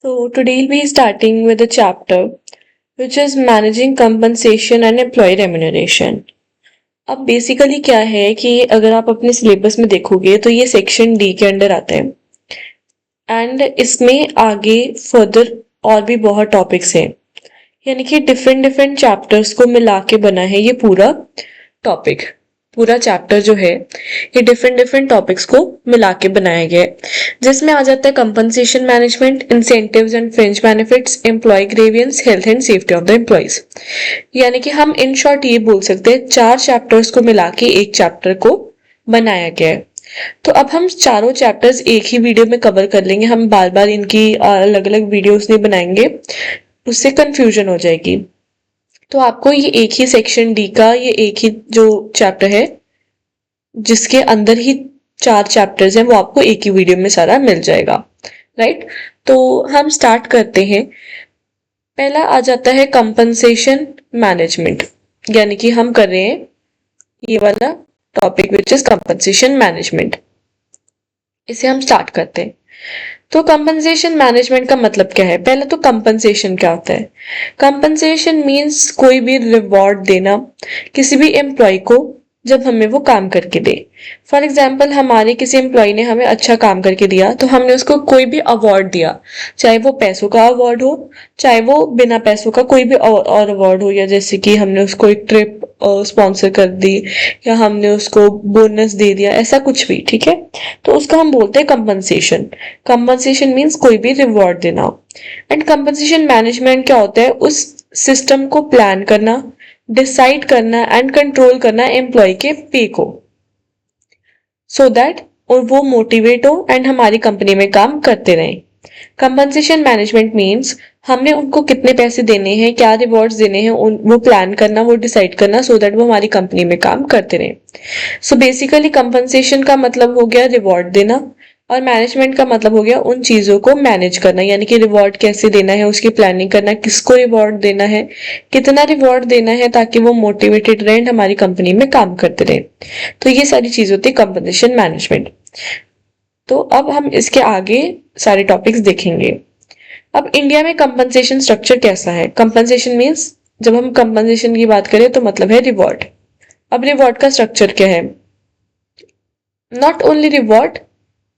So today we'll be starting with a chapter which is managing compensation and employee remuneration. अब basically क्या है कि अगर आप अपने सिलेबस में देखोगे तो ये सेक्शन डी के अंडर आता है एंड इसमें आगे फर्दर और भी बहुत टॉपिक्स हैं, यानी कि डिफरेंट डिफरेंट चैप्टर्स को मिला के बना है ये पूरा टॉपिक। पूरा चैप्टर जो है ये डिफरेंट डिफरेंट टॉपिक्स को मिला के बनाया गया है, जिसमें आ जाता है compensation management, incentives and fringe benefits, employee grievances, health and safety of the employees. यानी कि हम इन शॉर्ट ये बोल सकते हैं 4 चैप्टर्स को मिला के एक चैप्टर को बनाया गया है। तो अब हम चारों चैप्टर्स एक ही वीडियो में कवर कर लेंगे, हम बार बार इनकी अलग अलग वीडियोस नहीं बनाएंगे, उससे कंफ्यूजन हो जाएगी। तो आपको ये एक ही सेक्शन डी का ये एक ही जो चैप्टर है जिसके अंदर ही 4 चैप्टर्स हैं वो आपको एक ही वीडियो में सारा मिल जाएगा, राइट। तो हम स्टार्ट करते हैं। पहला आ जाता है कंपनसेशन मैनेजमेंट, यानी कि हम कर रहे हैं ये वाला topic which is compensation management. इसे हम स्टार्ट करते हैं। तो कंपनसेशन मैनेजमेंट का मतलब क्या है? पहले तो कंपनसेशन क्या होता है? कंपनसेशन मीन्स कोई भी रिवॉर्ड देना किसी भी एम्प्लॉय को जब हमें वो काम करके दे। फॉर एग्जाम्पल हमारे किसी एम्प्लॉय ने हमें अच्छा काम करके दिया तो हमने उसको कोई भी अवार्ड दिया, चाहे वो पैसों का अवार्ड हो, चाहे वो बिना पैसों का कोई भी और अवार्ड हो, या जैसे कि हमने उसको एक ट्रिप स्पॉन्सर कर दी या हमने उसको बोनस दे दिया, ऐसा कुछ भी, ठीक है। तो उसका हम बोलते हैं कंपनसेशन। कंपनसेशन मीन्स कोई भी रिवॉर्ड देना। एंड कंपनसेशन मैनेजमेंट क्या होता है? उस सिस्टम को प्लान करना, डिसाइड करना एंड कंट्रोल करना एम्प्लॉय के पे को, सो दैट और वो मोटिवेट हो एंड हमारी कंपनी में काम करते रहें। कंपनसेशन मैनेजमेंट मीन्स हमने उनको कितने पैसे देने हैं, क्या रिवॉर्ड्स देने हैं, वो प्लान करना, वो डिसाइड करना, सो दैट वो हमारी कंपनी में काम करते रहें। सो बेसिकली कंपनसेशन का मतलब हो गया रिवॉर्ड देना, और मैनेजमेंट का मतलब हो गया उन चीजों को मैनेज करना, यानी कि रिवॉर्ड कैसे देना है उसकी प्लानिंग करना, किसको रिवॉर्ड देना है, कितना रिवॉर्ड देना है ताकि वो मोटिवेटेड रहे, हमारी कंपनी में काम करते रहे। तो ये सारी चीज होती है कंपनसेशन मैनेजमेंट। तो अब हम इसके आगे सारे टॉपिक्स देखेंगे। अब इंडिया में कंपनसेशन स्ट्रक्चर कैसा है? कंपनसेशन मीन्स जब हम कंपनसेशन की बात करें तो मतलब है रिवॉर्ड। अब रिवॉर्ड का स्ट्रक्चर क्या है? नॉट ओनली रिवॉर्ड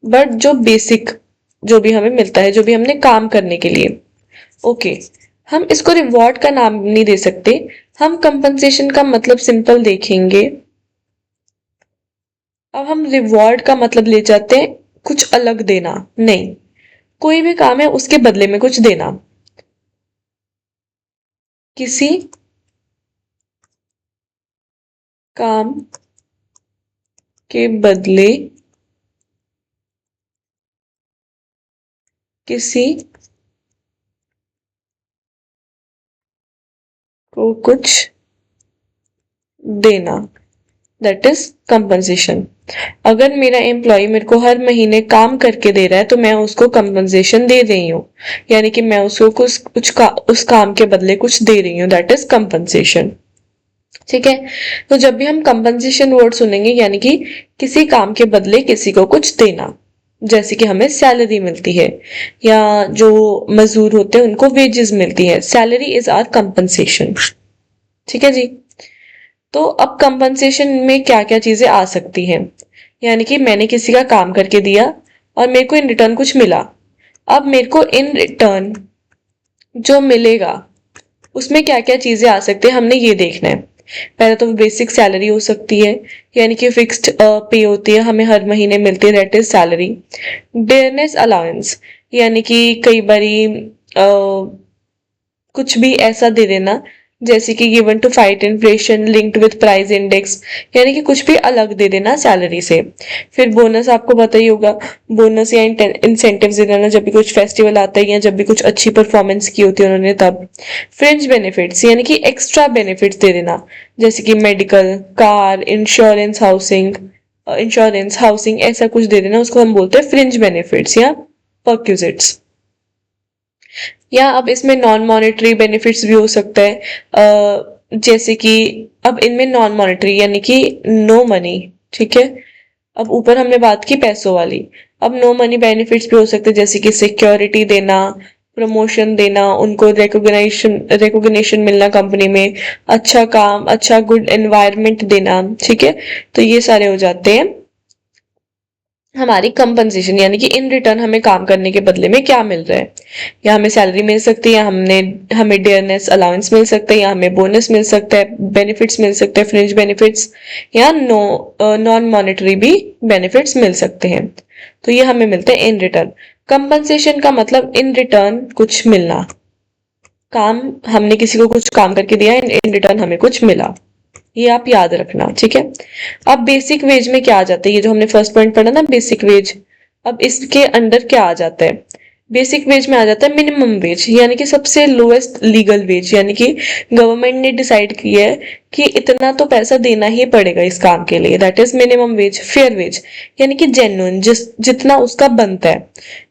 बट जो बेसिक जो भी हमें मिलता है, जो भी हमने काम करने के लिए, ओके हम इसको रिवॉर्ड का नाम नहीं दे सकते। हम कंपनसेशन का मतलब सिंपल देखेंगे। अब हम रिवॉर्ड का मतलब ले जाते हैं कुछ अलग देना, नहीं, कोई भी काम है उसके बदले में कुछ देना, किसी काम के बदले किसी को कुछ देना, दैट इज कंपनसेशन। अगर मेरा एम्प्लॉय मेरे को हर महीने काम करके दे रहा है तो मैं उसको कंपनसेशन दे रही हूँ, यानी कि मैं उसको उस काम के बदले कुछ दे रही हूँ, दैट इज कंपनसेशन। ठीक है। तो जब भी हम कंपनसेशन वर्ड सुनेंगे यानी कि किसी काम के बदले किसी को कुछ देना, जैसे कि हमें सैलरी मिलती है या जो मजदूर होते हैं उनको वेजेस मिलती है, सैलरी इज आवर कंपनसेशन। ठीक है जी। तो अब कंपनसेशन में क्या क्या चीजें आ सकती हैं? यानी कि मैंने किसी का काम करके दिया और मेरे को इन रिटर्न कुछ मिला। अब मेरे को इन रिटर्न जो मिलेगा उसमें क्या क्या चीजें आ सकती है हमने ये देखना है। पहले तो बेसिक सैलरी हो सकती है, यानी कि फिक्स्ड पे होती है, हमें हर महीने मिलती है, that is salary. Dearness allowance, यानी कि कई बारी कुछ भी ऐसा दे देना जैसे कि given to fight inflation linked with price index, यानी कि कुछ भी अलग दे देना सैलरी से। फिर बोनस आपको पता ही होगा, बोनस या इंसेंटिव दे देना जब भी कुछ फेस्टिवल आता है या जब भी कुछ अच्छी परफॉर्मेंस की होती है उन्होंने तब। फ्रिंज बेनिफिट्स यानी कि एक्स्ट्रा बेनिफिट्स दे देना, जैसे कि मेडिकल, कार, इंश्योरेंस हाउसिंग ऐसा कुछ दे देना, उसको हम बोलते हैं फ्रिंज बेनिफिट्स या परक्यूजिट्स। या अब इसमें नॉन मॉनेटरी बेनिफिट्स भी हो सकता है, जैसे कि अब इनमें नॉन मॉनेटरी यानी कि नो मनी, ठीक है। अब ऊपर हमने बात की पैसों वाली, अब नो मनी बेनिफिट्स भी हो सकते हैं जैसे कि सिक्योरिटी देना, प्रमोशन देना, उनको रिकॉग्निशन मिलना कंपनी में, अच्छा काम, अच्छा गुड एनवायरनमेंट देना, ठीक है। तो ये सारे हो जाते हैं हमारी कंपनसेशन, यानी कि इन रिटर्न हमें काम करने के बदले में क्या मिल रहा है। या हमें सैलरी मिल सकती है, या हमें डियरनेस अलाउंस मिल सकता है, या हमें बोनस मिल सकता है, बेनिफिट्स मिल सकते हैं, फ्रिंज बेनिफिट्स, या नॉन मॉनेटरी भी बेनिफिट्स मिल सकते हैं। तो ये हमें मिलते हैं इन रिटर्न। कंपनसेशन का मतलब इन रिटर्न कुछ मिलना, काम, हमने किसी को कुछ काम करके दिया, इन रिटर्न हमें कुछ मिला। ये आप याद रखना, ठीक है। अब बेसिक वेज में क्या आ जाता है, ये जो हमने फर्स्ट पॉइंट पढ़ा ना बेसिक वेज, अब इसके अंडर क्या आ जाता है। बेसिक वेज में आ जाता है मिनिमम वेज, यानी कि सबसे लोएस्ट लीगल वेज, यानी कि गवर्नमेंट ने डिसाइड किया है कि इतना तो पैसा देना ही पड़ेगा इस काम के लिए, that is minimum wage. Fair wage यानी कि जेन्युइन, जितना उसका बनता है,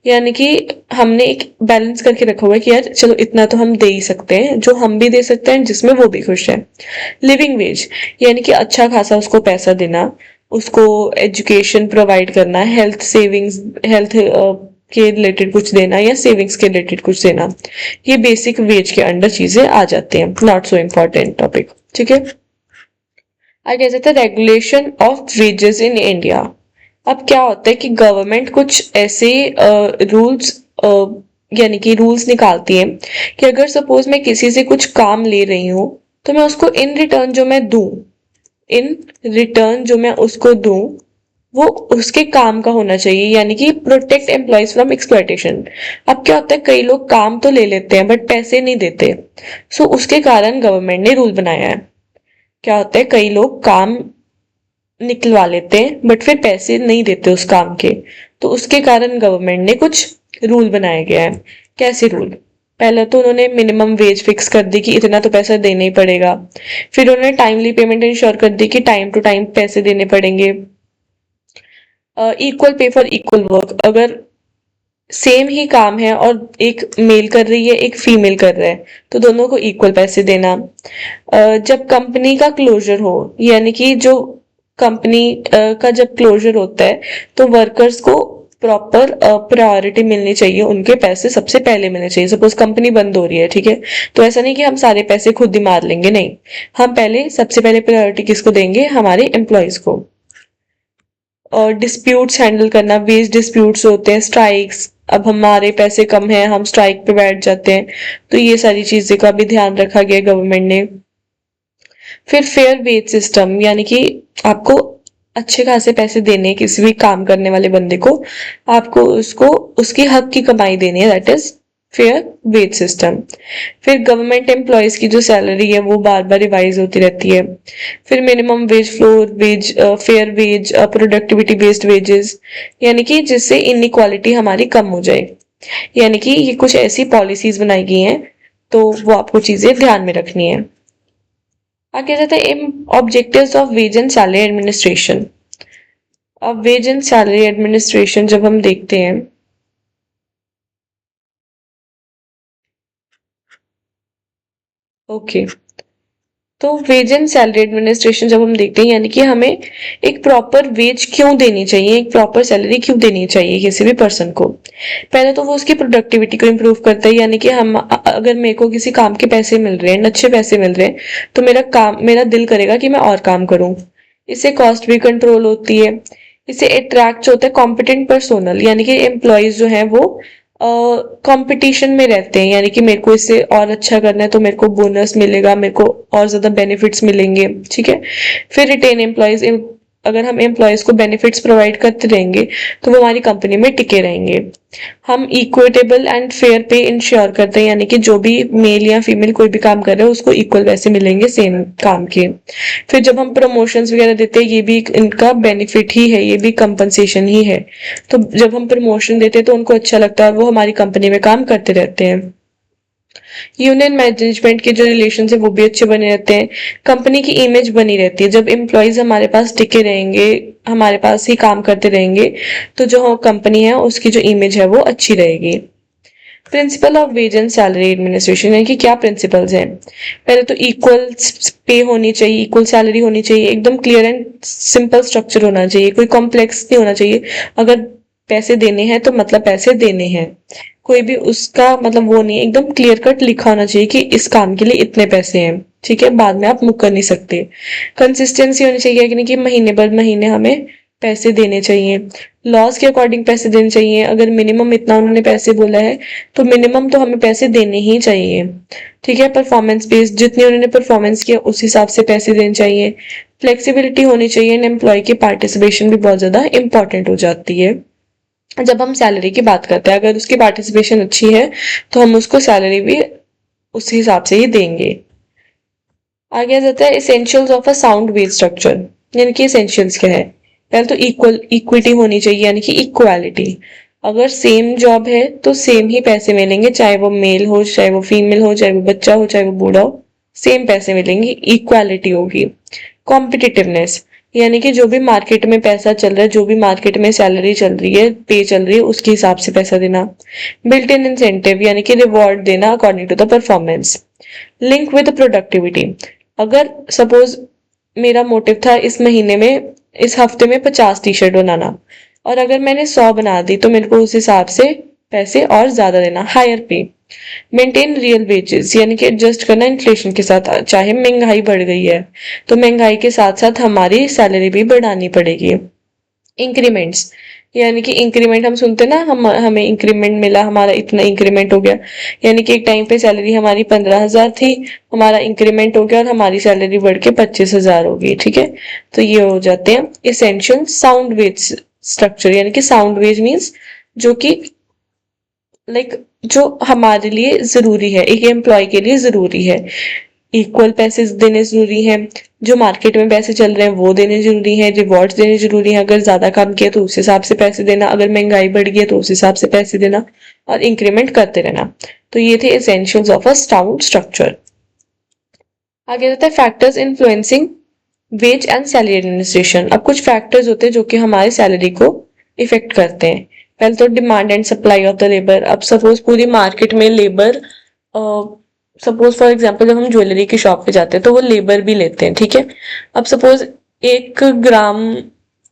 यानी कि हमने एक बैलेंस करके रखा हुआ है कि यार चलो इतना तो हम दे ही सकते हैं, जो हम भी दे सकते हैं जिसमें वो भी खुश है। लिविंग वेज यानी कि अच्छा खासा उसको पैसा देना, उसको एजुकेशन प्रोवाइड करना, हेल्थ सेविंग्स, हेल्थ के रिलेटेड कुछ देना, या सेविंग्स के रिलेटेड कुछ देना। ये बेसिक वेज के अंडर चीजें आ जाती हैं, नॉट सो इम्पोर्टेंट टॉपिक, ठीक है। आगे जाता है regulation of wages in India. अब क्या होता है कि गवर्नमेंट कुछ ऐसे रूल्स, यानी कि रूल्स निकालती है कि अगर सपोज मैं किसी से कुछ काम ले रही हूँ, तो मैं उसको इन रिटर्न जो मैं दूं, इन रिटर्न जो मैं उसको दूं, वो उसके काम का होना चाहिए, यानी कि प्रोटेक्ट एम्प्लॉयज फ्रॉम एक्सप्लॉयटेशन। अब क्या होता है, कई लोग काम तो ले लेते हैं बट पैसे नहीं देते, सो उसके कारण गवर्नमेंट ने रूल बनाया है। क्या होता है, कई लोग काम निकलवा लेते हैं बट फिर पैसे नहीं देते उस काम के, तो उसके कारण गवर्नमेंट ने कुछ रूल बनाया गया है। कैसे रूल, पहले तो उन्होंने मिनिमम वेज फिक्स कर दी कि इतना तो पैसा देना ही पड़ेगा। फिर उन्होंने टाइमली पेमेंट इंश्योर कर दी कि टाइम टू टाइम पैसे देने पड़ेंगे। Equal pay for equal work, अगर सेम ही काम है और एक मेल कर रही है एक फीमेल कर रहा है, तो दोनों को इक्वल पैसे देना। जब कंपनी का क्लोजर हो, यानी कि जो कंपनी का जब क्लोजर होता है, तो वर्कर्स को प्रॉपर प्रायोरिटी मिलनी चाहिए, उनके पैसे सबसे पहले मिलने चाहिए। सपोज कंपनी बंद हो रही है, ठीक है, तो ऐसा नहीं कि हम सारे पैसे खुद ही मार लेंगे, नहीं, हम पहले सबसे पहले प्रायोरिटी किसको देंगे, हमारे एम्प्लॉयज को। और डिस्प्यूट्स हैंडल करना, वेज डिस्प्यूट्स होते हैं, स्ट्राइक्स, अब हमारे पैसे कम हैं, हम स्ट्राइक पे बैठ जाते हैं, तो ये सारी चीजें का भी ध्यान रखा गया गवर्नमेंट ने। फिर फेयर वेज सिस्टम, यानी कि आपको अच्छे खासे पैसे देने हैं किसी भी काम करने वाले बंदे को, आपको उसको उसकी हक की कमाई देनी है, that is fair wage system. फिर गवर्नमेंट एम्प्लॉयज की जो सैलरी है वो बार बार रिवाइज होती रहती है। फिर minimum wage, floor wage, fair wage, productivity based wages, यानी कि जिससे इनइक्वालिटी हमारी कम हो जाए, यानी कि ये कुछ ऐसी पॉलिसीज बनाई गई हैं, तो वो आपको चीजें ध्यान में रखनी है। आगे जाते हैं objectives of ways and salary administration. अब वेज एंड सैलरी एडमिनिस्ट्रेशन जब हम देखते हैं, ओके, तो वेज एंड सैलरी एडमिनिस्ट्रेशन जब हम देखते हैं, यानी कि हमें एक प्रॉपर वेज क्यों देनी चाहिए, एक प्रॉपर सैलरी क्यों देनी चाहिए किसी भी पर्सन को। पहले तो वो उसकी प्रोडक्टिविटी को इम्प्रूव करता है, यानी कि हम अगर मेरे को किसी काम के पैसे मिल रहे हैं, अच्छे पैसे मिल रहे हैं, तो मेरा दिल करेगा कि मैं और काम करूं। इससे कॉस्ट भी कंट्रोल होती है। इससे अट्रैक्ट होता है कॉम्पिटेंट पर्सोनल, यानी कि एम्प्लॉयज जो हैं वो कंपटीशन में रहते हैं, यानी कि मेरे को इससे और अच्छा करना है तो मेरे को बोनस मिलेगा, मेरे को और ज्यादा बेनिफिट्स मिलेंगे, ठीक है। फिर रिटेन एम्प्लॉयज, अगर हम एम्प्लॉयज को बेनिफिट्स प्रोवाइड करते रहेंगे तो वो हमारी कंपनी में टिके रहेंगे। हम इक्विटेबल एंड फेयर पे इंश्योर करते हैं, यानी कि जो भी मेल या फीमेल कोई भी काम कर रहे हो उसको इक्वल पैसे मिलेंगे सेम काम के। फिर जब हम प्रमोशंस वगैरह देते हैं, ये भी इनका बेनिफिट ही है, ये भी कंपनसेशन ही है। तो जब हम प्रमोशन देते हैं तो उनको अच्छा लगता है, वो हमारी कंपनी में काम करते रहते हैं। यूनियन मैनेजमेंट के जो रिलेशन है वो भी अच्छे बने रहते हैं, कंपनी की इमेज बनी रहती है। जब एम्प्लॉयज हमारे पास टिके रहेंगे, हमारे पास ही काम करते रहेंगे, तो जो कंपनी है उसकी जो इमेज है वो अच्छी रहेगी। Principle of ways and salary administration, यानी कि क्या प्रिंसिपल्स हैं। पहले तो इक्वल पे होनी चाहिए, इक्वल सैलरी होनी चाहिए, एकदम क्लियर एंड सिंपल स्ट्रक्चर होना चाहिए, कोई कॉम्प्लेक्स नहीं होना चाहिए। अगर पैसे देने हैं तो मतलब पैसे देने हैं, कोई भी उसका मतलब वो नहीं, एकदम क्लियर कट लिखा होना चाहिए कि इस काम के लिए इतने पैसे हैं, ठीक है, बाद में आप मुकर नहीं सकते। कंसिस्टेंसी होनी चाहिए कि नहीं, कि महीने भर महीने हमें पैसे देने चाहिए, लॉस के अकॉर्डिंग पैसे देने चाहिए। अगर मिनिमम इतना उन्होंने पैसे बोला है तो मिनिमम तो हमें पैसे देने ही चाहिए, ठीक है। परफॉर्मेंस बेस्ड, जितनी उन्होंने परफॉर्मेंस किया उस हिसाब से पैसे देने चाहिए। फ्लेक्सिबिलिटी होनी चाहिए एंड एम्प्लॉय की पार्टिसिपेशन भी बहुत ज्यादा इंपॉर्टेंट हो जाती है जब हम सैलरी की बात करते हैं। अगर उसकी पार्टिसिपेशन अच्छी है तो हम उसको सैलरी भी उस हिसाब से ही देंगे। आगे आ जाता है essentials of a sound wage structure, यानी कि एसेंशियल्स क्या है। पहले तो इक्विटी होनी चाहिए, यानी कि इक्वालिटी। अगर सेम जॉब है तो सेम ही पैसे मिलेंगे, चाहे वो मेल हो, चाहे वो फीमेल हो, चाहे वो बच्चा हो, चाहे वो बूढ़ा हो, सेम पैसे मिलेंगे, इक्वालिटी होगी। कॉम्पिटिटिवनेस, यानी कि जो भी मार्केट में पैसा चल रहा है, जो भी मार्केट में सैलरी चल रही है, पे चल रही है, उसके हिसाब से पैसा देना। बिल्ट इन इंसेंटिव, यानी कि रिवॉर्ड देना according to the performance. Link with productivity, अगर सपोज मेरा मोटिव था इस महीने में, इस हफ्ते में 50 टी शर्ट बनाना, और अगर मैंने 100 बना दी तो मेरे को उस हिसाब से पैसे और ज्यादा देना, हायर पे। मेंटेन रियल वेजेस, यानी कि एडजस्ट करना इन्फ्लेशन के साथ, चाहे महंगाई बढ़ गई है तो महंगाई के साथ साथ हमारी सैलरी भी बढ़ानी पड़ेगी। इंक्रीमेंट्स, यानी कि इंक्रीमेंट हम सुनते ना, हम हमें इंक्रीमेंट मिला, हमारा इतना इंक्रीमेंट हो गया, यानी कि एक टाइम पे सैलरी हमारी 15,000 थी, हमारा इंक्रीमेंट हो गया और हमारी सैलरी बढ़ के 25,000 हो गई, ठीक है। तो ये हो जाते हैं इसेंशियल साउंड वेज स्ट्रक्चर, यानी कि साउंड वेज मीन्स जो कि लाइक जो हमारे लिए जरूरी है, एक एम्प्लॉय के लिए जरूरी है। इक्वल पैसे देने जरूरी हैं, जो मार्केट में पैसे चल रहे हैं वो देने जरूरी हैं, रिवॉर्ड्स देने जरूरी हैं, अगर ज्यादा काम किया तो उस हिसाब से पैसे देना, अगर महंगाई बढ़ गई है तो उस हिसाब से पैसे देना, और इंक्रीमेंट करते रहना। तो ये थे essentials of a sound structure. आगे रहता है factors influencing wage and salary administration. अब कुछ फैक्टर्स होते हैं जो कि हमारे सैलरी को इफेक्ट करते हैं। पहले तो demand and supply of the labour. अब सपोज पूरी मार्केट में लेबर, सपोज फॉर एग्जांपल जब हम ज्वेलरी की शॉप पे जाते हैं तो वो लेबर भी लेते हैं, ठीक है। अब सपोज 1 ग्राम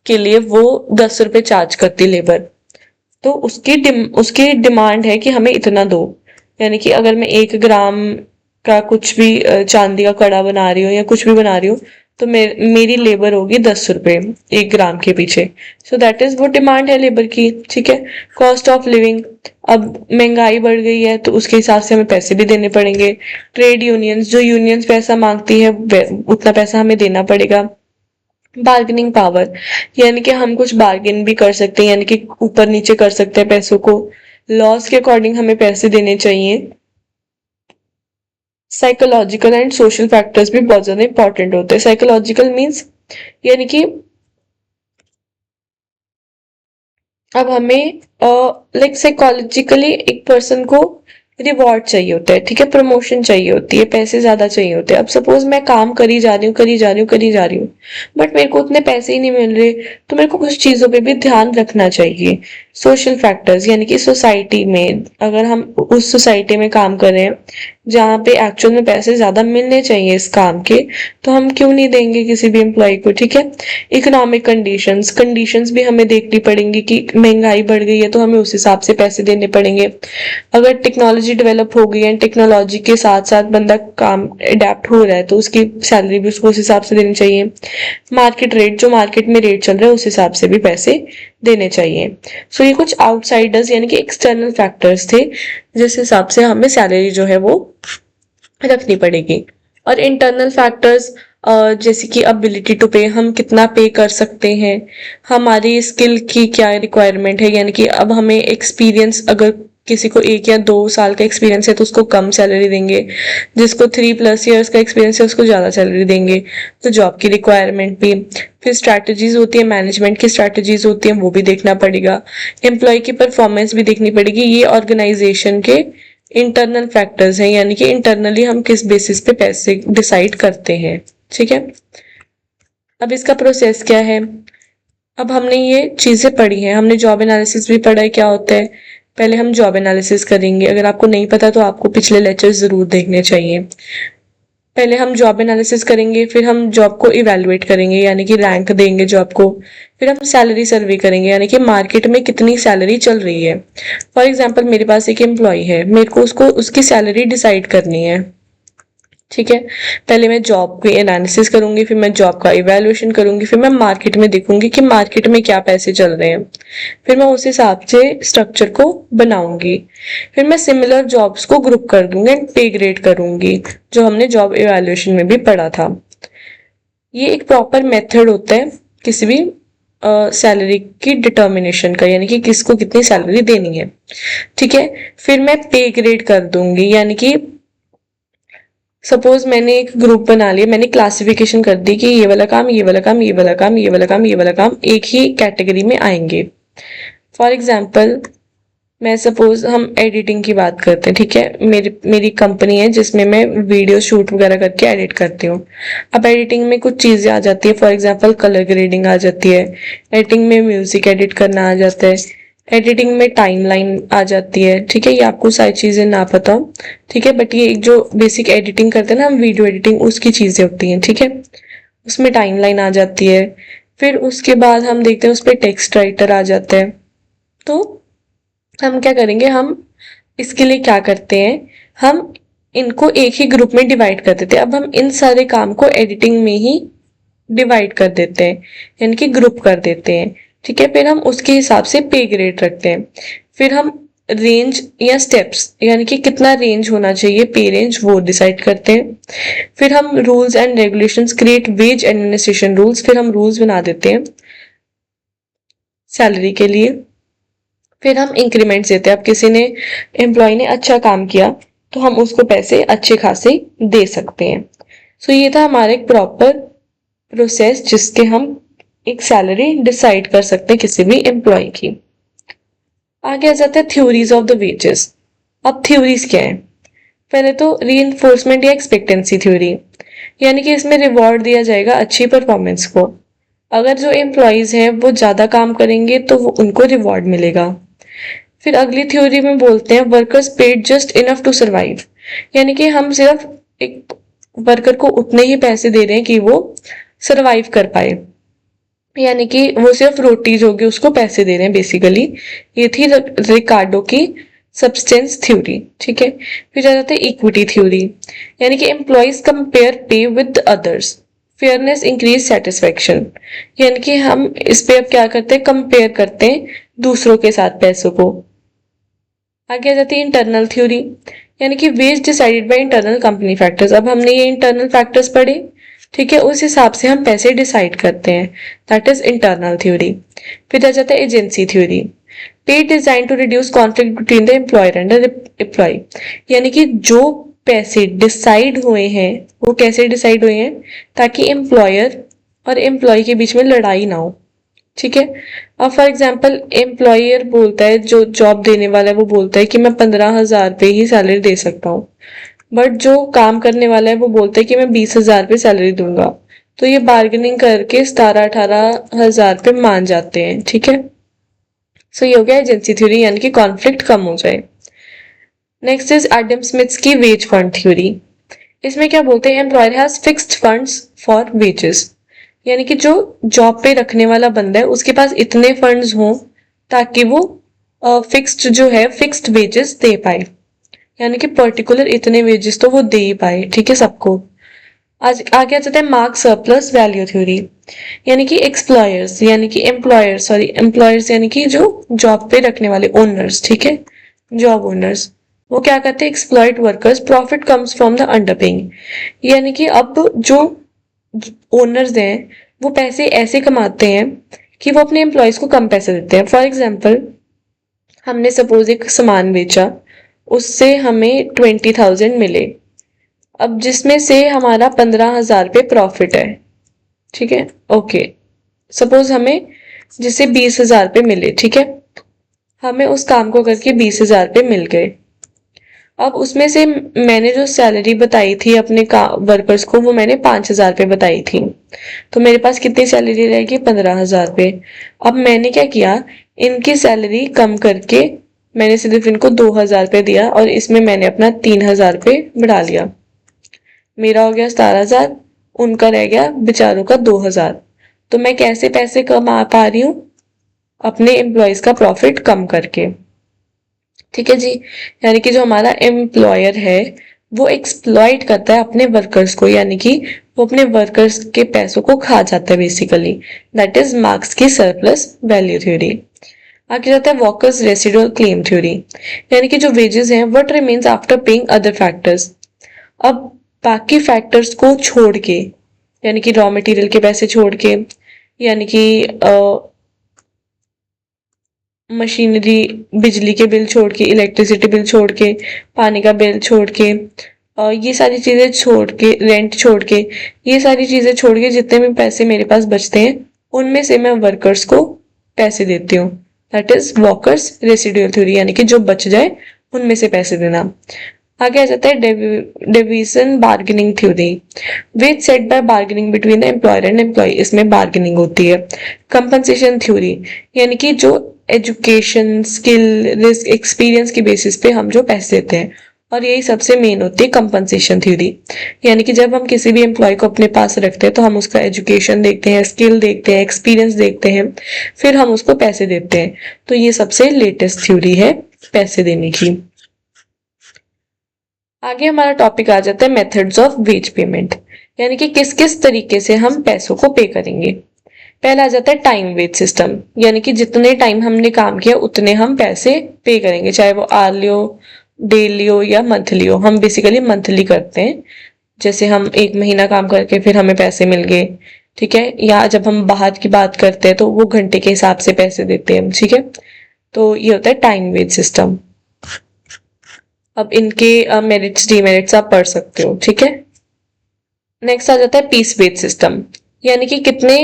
के लिए वो 10 रुपए चार्ज करती लेबर, तो उसकी डिमांड है कि हमें इतना दो। यानी कि अगर मैं 1 ग्राम का कुछ भी चांदी का कड़ा बना रही हूँ या कुछ भी बना रही हूँ तो मेरी लेबर होगी 10 रुपए 1 ग्राम के पीछे। सो दैट इज वो डिमांड है लेबर की, ठीक है। कॉस्ट ऑफ लिविंग, अब महंगाई बढ़ गई है तो उसके हिसाब से हमें पैसे भी देने पड़ेंगे। ट्रेड यूनियंस, जो यूनियंस पैसा मांगती है उतना पैसा हमें देना पड़ेगा। बार्गेनिंग पावर, यानी कि हम कुछ बार्गेन भी कर सकते हैं, यानी कि ऊपर नीचे कर सकते हैं पैसों को। लॉस के अकॉर्डिंग हमें पैसे देने चाहिए। साइकोलॉजिकल एंड सोशल फैक्टर्स भी बहुत ज्यादा इंपॉर्टेंट होते हैं। साइकोलॉजिकल मीन्स यानी कि अब हमें लाइक साइकोलॉजिकली एक पर्सन को रिवॉर्ड चाहिए होता है, ठीक है, प्रमोशन चाहिए होती है, पैसे ज्यादा चाहिए होते हैं। अब सपोज मैं काम करी जा रही हूँ, करी जा रही हूँ, करी जा रही हूँ, बट मेरे को उतने पैसे ही नहीं मिल रहे, तो मेरे को कुछ चीजों पे भी ध्यान रखना चाहिए। सोशल फैक्टर्स, यानी कि सोसाइटी में, अगर हम उस सोसाइटी में काम कर रहे हैं जहाँ पे एक्चुअल में पैसे ज्यादा मिलने चाहिए इस काम के, तो हम क्यों नहीं देंगे किसी भी एम्प्लॉय को, ठीक है। इकोनॉमिक कंडीशंस, कंडीशंस भी हमें देखनी पड़ेंगी कि महंगाई बढ़ गई है तो हमें उस हिसाब से पैसे देने पड़ेंगे। अगर टेक्नोलॉजी डेवलप हो गई है, टेक्नोलॉजी के साथ साथ बंदा काम अडेप्ट हो रहा है तो उसकी सैलरी भी उसको उस हिसाब से देनी चाहिए। मार्केट रेट, जो मार्केट में रेट चल रहा है उस हिसाब से भी पैसे देने चाहिए। सो ये कुछ आउटसाइडर्स यानी कि एक्सटर्नल फैक्टर्स थे जिस हिसाब से हमें सैलरी जो है वो रखनी पड़ेगी। और इंटरनल फैक्टर्स जैसे कि अबिलिटी टू पे, हम कितना पे कर सकते हैं, हमारी स्किल की क्या रिक्वायरमेंट है, यानी कि अब हमें एक्सपीरियंस, अगर किसी को 1 या 2 साल का एक्सपीरियंस है तो उसको कम सैलरी देंगे, जिसको 3+ इयर्स का एक्सपीरियंस है उसको ज्यादा सैलरी देंगे। तो जॉब की रिक्वायरमेंट भी, फिर स्ट्रैटेजीज होती है, मैनेजमेंट की स्ट्रैटेजीज होती है, वो भी देखना पड़ेगा। एम्प्लॉय की परफॉर्मेंस भी देखनी पड़ेगी। ये ऑर्गेनाइजेशन के इंटरनल फैक्टर्स हैं, यानी कि इंटरनली हम किस बेसिस पे पैसे डिसाइड करते हैं, ठीक है। अब इसका प्रोसेस क्या है। अब हमने ये चीजें पढ़ी हैं, हमने जॉब एनालिसिस भी पढ़ा है क्या होता है। पहले हम जॉब एनालिसिस करेंगे, अगर आपको नहीं पता तो आपको पिछले लेक्चर जरूर देखने चाहिए। पहले हम जॉब एनालिसिस करेंगे, फिर हम जॉब को इवैल्यूएट करेंगे यानी कि रैंक देंगे जॉब को, फिर हम सैलरी सर्वे करेंगे यानी कि मार्केट में कितनी सैलरी चल रही है। फॉर एग्जांपल मेरे पास एक एम्प्लॉय है, मेरे को उसको उसकी सैलरी डिसाइड करनी है, ठीक है। पहले मैं जॉब की एनालिसिस करूंगी, फिर मैं जॉब का इवैल्यूएशन करूंगी, फिर मैं मार्केट में देखूंगी कि मार्केट में क्या पैसे चल रहे हैं, फिर मैं उस हिसाब से स्ट्रक्चर को बनाऊंगी। फिर मैं सिमिलर जॉब्स को ग्रुप कर दूंगी एंड पे ग्रेड करूंगी, जो हमने जॉब इवैल्यूएशन में भी पढ़ा था। ये एक प्रॉपर मेथड होता है किसी भी सैलरी की डिटर्मिनेशन का, यानी कि किसको कितनी सैलरी देनी है, ठीक है। फिर मैं पे ग्रेड कर दूंगी, यानी कि सपोज मैंने एक ग्रुप बना लिया, मैंने क्लासिफिकेशन कर दी कि ये वाला काम, ये वाला काम, ये वाला काम, ये वाला काम, ये वाला काम एक ही कैटेगरी में आएंगे। फॉर एग्जाम्पल मैं सपोज हम एडिटिंग की बात करते हैं, ठीक है। मेरी कंपनी है जिसमें मैं वीडियो शूट वगैरह करके एडिट करती हूँ। अब एडिटिंग में कुछ चीजें आ जाती है, फॉर एग्जांपल कलर ग्रेडिंग आ जाती है, एडिटिंग में म्यूजिक एडिट करना आ जाता है, एडिटिंग में टाइमलाइन आ जाती है, ठीक है। ये आपको सारी चीजें ना पता हो, ठीक है, बट ये एक जो बेसिक एडिटिंग करते हैं ना हम, वीडियो एडिटिंग, उसकी चीजें होती हैं, ठीक है। उसमें टाइमलाइन आ जाती है। फिर उसके बाद हम देखते हैं उस पर टेक्स्ट राइटर आ जाता है। तो हम क्या करेंगे, हम इसके लिए क्या करते हैं, हम इनको एक ही ग्रुप में डिवाइड कर देते हैं। अब हम इन सारे काम को एडिटिंग में ही डिवाइड कर देते हैं, यानी कि ग्रुप कर देते हैं, ठीक है। फिर हम उसके हिसाब से पे ग्रेड रखते हैं। फिर हम रेंज या स्टेप्स, यानी कि कितना रेंज होना चाहिए पे रेंज, वो डिसाइड करते हैं। फिर हम rules and regulations create wage administration rules, फिर हम रूल्स बना देते हैं सैलरी के लिए। फिर हम इंक्रीमेंट्स देते हैं। अब किसी ने एम्प्लॉय ने अच्छा काम किया तो हम उसको पैसे अच्छे खासे दे सकते हैं। सो ये था हमारा एक प्रॉपर प्रोसेस जिसके हम एक सैलरी डिसाइड कर सकते हैं किसी भी एम्प्लॉय की। आगे आ जाता है थ्योरीज ऑफ द वेजेस। अब थ्योरीज क्या है, पहले तो रीइंफोर्समेंट या एक्सपेक्टेंसी थ्योरी, यानी कि इसमें रिवॉर्ड दिया जाएगा अच्छी परफॉर्मेंस को। अगर जो एम्प्लॉयज हैं वो ज्यादा काम करेंगे तो वो उनको रिवॉर्ड मिलेगा। फिर अगली थ्योरी में बोलते हैं workers paid just enough to survive, यानी कि हम सिर्फ एक वर्कर को उतने ही पैसे दे रहे हैं कि वो सरवाइव कर पाए, यानी कि वो सिर्फ रोटी जोगी उसको पैसे दे रहे हैं बेसिकली। ये थी रिकार्डो की सब्सटेंस थ्योरी, ठीक है। फिर आ जाते हैं इक्विटी थ्योरी, यानी कि एम्प्लॉयज कंपेयर पे with others, fairness increase satisfaction, यानी कि हम इस पे अब क्या करते हैं, कंपेयर करते हैं दूसरों के साथ पैसों को। आगे आ जाती है इंटरनल थ्योरी, यानी कि wage decided by internal company factors. अब हमने ये इंटरनल फैक्टर्स पढ़े, ठीक है, उस हिसाब से हम पैसे डिसाइड करते हैं, दैट इज इंटरनल थ्योरी। फिर आ जाता है agency theory, pay design to reduce conflict between the employer and employ, यानी कि जो पैसे डिसाइड हुए हैं वो कैसे डिसाइड हुए हैं, ताकि एम्प्लॉयर और एम्प्लॉय के बीच में लड़ाई ना हो, ठीक है। अब फॉर एग्जाम्पल एम्प्लॉयर बोलता है, जो जॉब देने वाला है वो बोलता है कि मैं 15,000 पे ही सैलरी दे सकता हूँ, बट जो काम करने वाला है वो बोलता है कि मैं 20,000 पे सैलरी दूंगा। तो ये बार्गेनिंग करके 17-18,000 पे मान जाते हैं, ठीक है। सो ये हो गया एजेंसी थ्योरी, यानी कि कॉन्फ्लिक्ट कम हो जाए। नेक्स्ट इज एडम स्मिथ्स की वेज फंड थ्योरी। इसमें क्या बोलते हैं, employer has fixed funds for wages, यानी कि जो जॉब पे रखने वाला बंदा है उसके पास इतने फंड्स हों ताकि वो फिक्स्ड जो है फिक्स्ड वेजेस दे पाए, यानी कि पर्टिकुलर इतने वेजेस तो वो दे ही पाए, ठीक है, सबको। आज आगे आ जाता है मार्क सरप्लस वैल्यू थ्योरी, यानी कि एक्सप्लॉयर्स, यानी कि एम्प्लॉयर्स यानी कि जो जॉब पे रखने वाले ओनर्स, ठीक है, जॉब ओनर्स, वो क्या करते हैं, exploit workers, profit comes from the underpaying, यानी कि अब जो ओनर्स हैं वो पैसे ऐसे कमाते हैं कि वो अपने एम्प्लॉयज को कम पैसे देते हैं। फॉर एग्जाम्पल हमने सपोज एक सामान बेचा, उससे हमें 20,000 मिले, अब जिसमें से हमारा 15,000 पे प्रॉफिट है, ठीक है, ओके। सपोज हमें जिससे 20,000 पे मिले, ठीक है, हमें उस काम को करके 20,000 पे मिल गए। अब उसमें से मैंने जो सैलरी बताई थी अपने वर्कर्स को, वो मैंने 5,000 पे बताई थी, तो मेरे पास कितनी सैलरी रहेगी, 15,000 पे। अब मैंने क्या किया, इनकी सैलरी कम करके मैंने सिर्फ इनको 2,000 पे दिया और इसमें मैंने अपना 3,000 पे बढ़ा लिया। मेरा हो गया 17,000, उनका रह गया बेचारों का 2,000। तो मैं कैसे पैसे कमा पा रही हूँ? अपने एम्प्लॉयज का प्रॉफिट कम करके। ठीक है जी। यानी कि जो हमारा एम्प्लॉयर है वो एक्सप्लॉइट करता है अपने वर्कर्स को, यानी कि वो अपने वर्कर्स के पैसों को खा जाता है बेसिकली। दैट इज मार्क्स की सरप्लस वैल्यू थ्योरी। आगे जाता है वॉकर्स रेसिडुअल क्लेम थ्योरी, यानी कि जो वेजेस हैं what remains after paying other factors. अब बाकी फैक्टर्स को छोड़ के, यानी कि रॉ मटेरियल के पैसे छोड़ के, यानी कि मशीनरी, बिजली के बिल छोड़ के, इलेक्ट्रिसिटी बिल छोड़ के, पानी का बिल छोड़ के, ये सारी चीजें छोड़ के, रेंट छोड़ के, ये सारी चीजें छोड़ के जितने भी पैसे मेरे पास बचते हैं उनमें से मैं वर्कर्स को पैसे देती हूँ। That is workers residual theory, यानी कि जो बच जाए उनमें से पैसे देना। आगे आ जाता है division bargaining theory, wage set by bargaining between the employer and employ. इसमें बार्गेनिंग होती है। कंपनसेशन थ्योरी, यानी कि जो एजुकेशन, स्किल, रिस्क, एक्सपीरियंस के बेसिस पे हम जो पैसे देते हैं, और यही सबसे मेन होती है कंपनसेशन थ्योरी। यानी कि जब हम किसी भी एम्प्लॉय को अपने पास रखते हैं तो हम उसका एजुकेशन देखते हैं, स्किल देखते हैं, एक्सपीरियंस देखते हैं, फिर हम उसको पैसे देते हैं। तो ये सबसे लेटेस्ट थ्योरी है पैसे देने की। आगे हमारा टॉपिक आ जाता है मेथड्स ऑफ वेज पेमेंट, यानी कि किस किस तरीके से हम पैसों को पे करेंगे। पहला आ जाता है टाइम वेज सिस्टम, यानी कि जितने टाइम हमने काम किया उतने हम पैसे पे करेंगे, चाहे वो आर्ली हो, डेली हो या मंथली हो। हम बेसिकली मंथली करते हैं। जैसे हम 1 महीना काम करके फिर हमें पैसे मिल गए, ठीक है। या जब हम बाहर की बात करते हैं तो वो घंटे के हिसाब से पैसे देते हैं, ठीक है। तो ये होता है टाइम वेज सिस्टम। अब इनके मेरिट्स डीमेरिट्स आप पढ़ सकते हो, ठीक है। नेक्स्ट आ जाता है पीस वेज सिस्टम, यानी कि कितने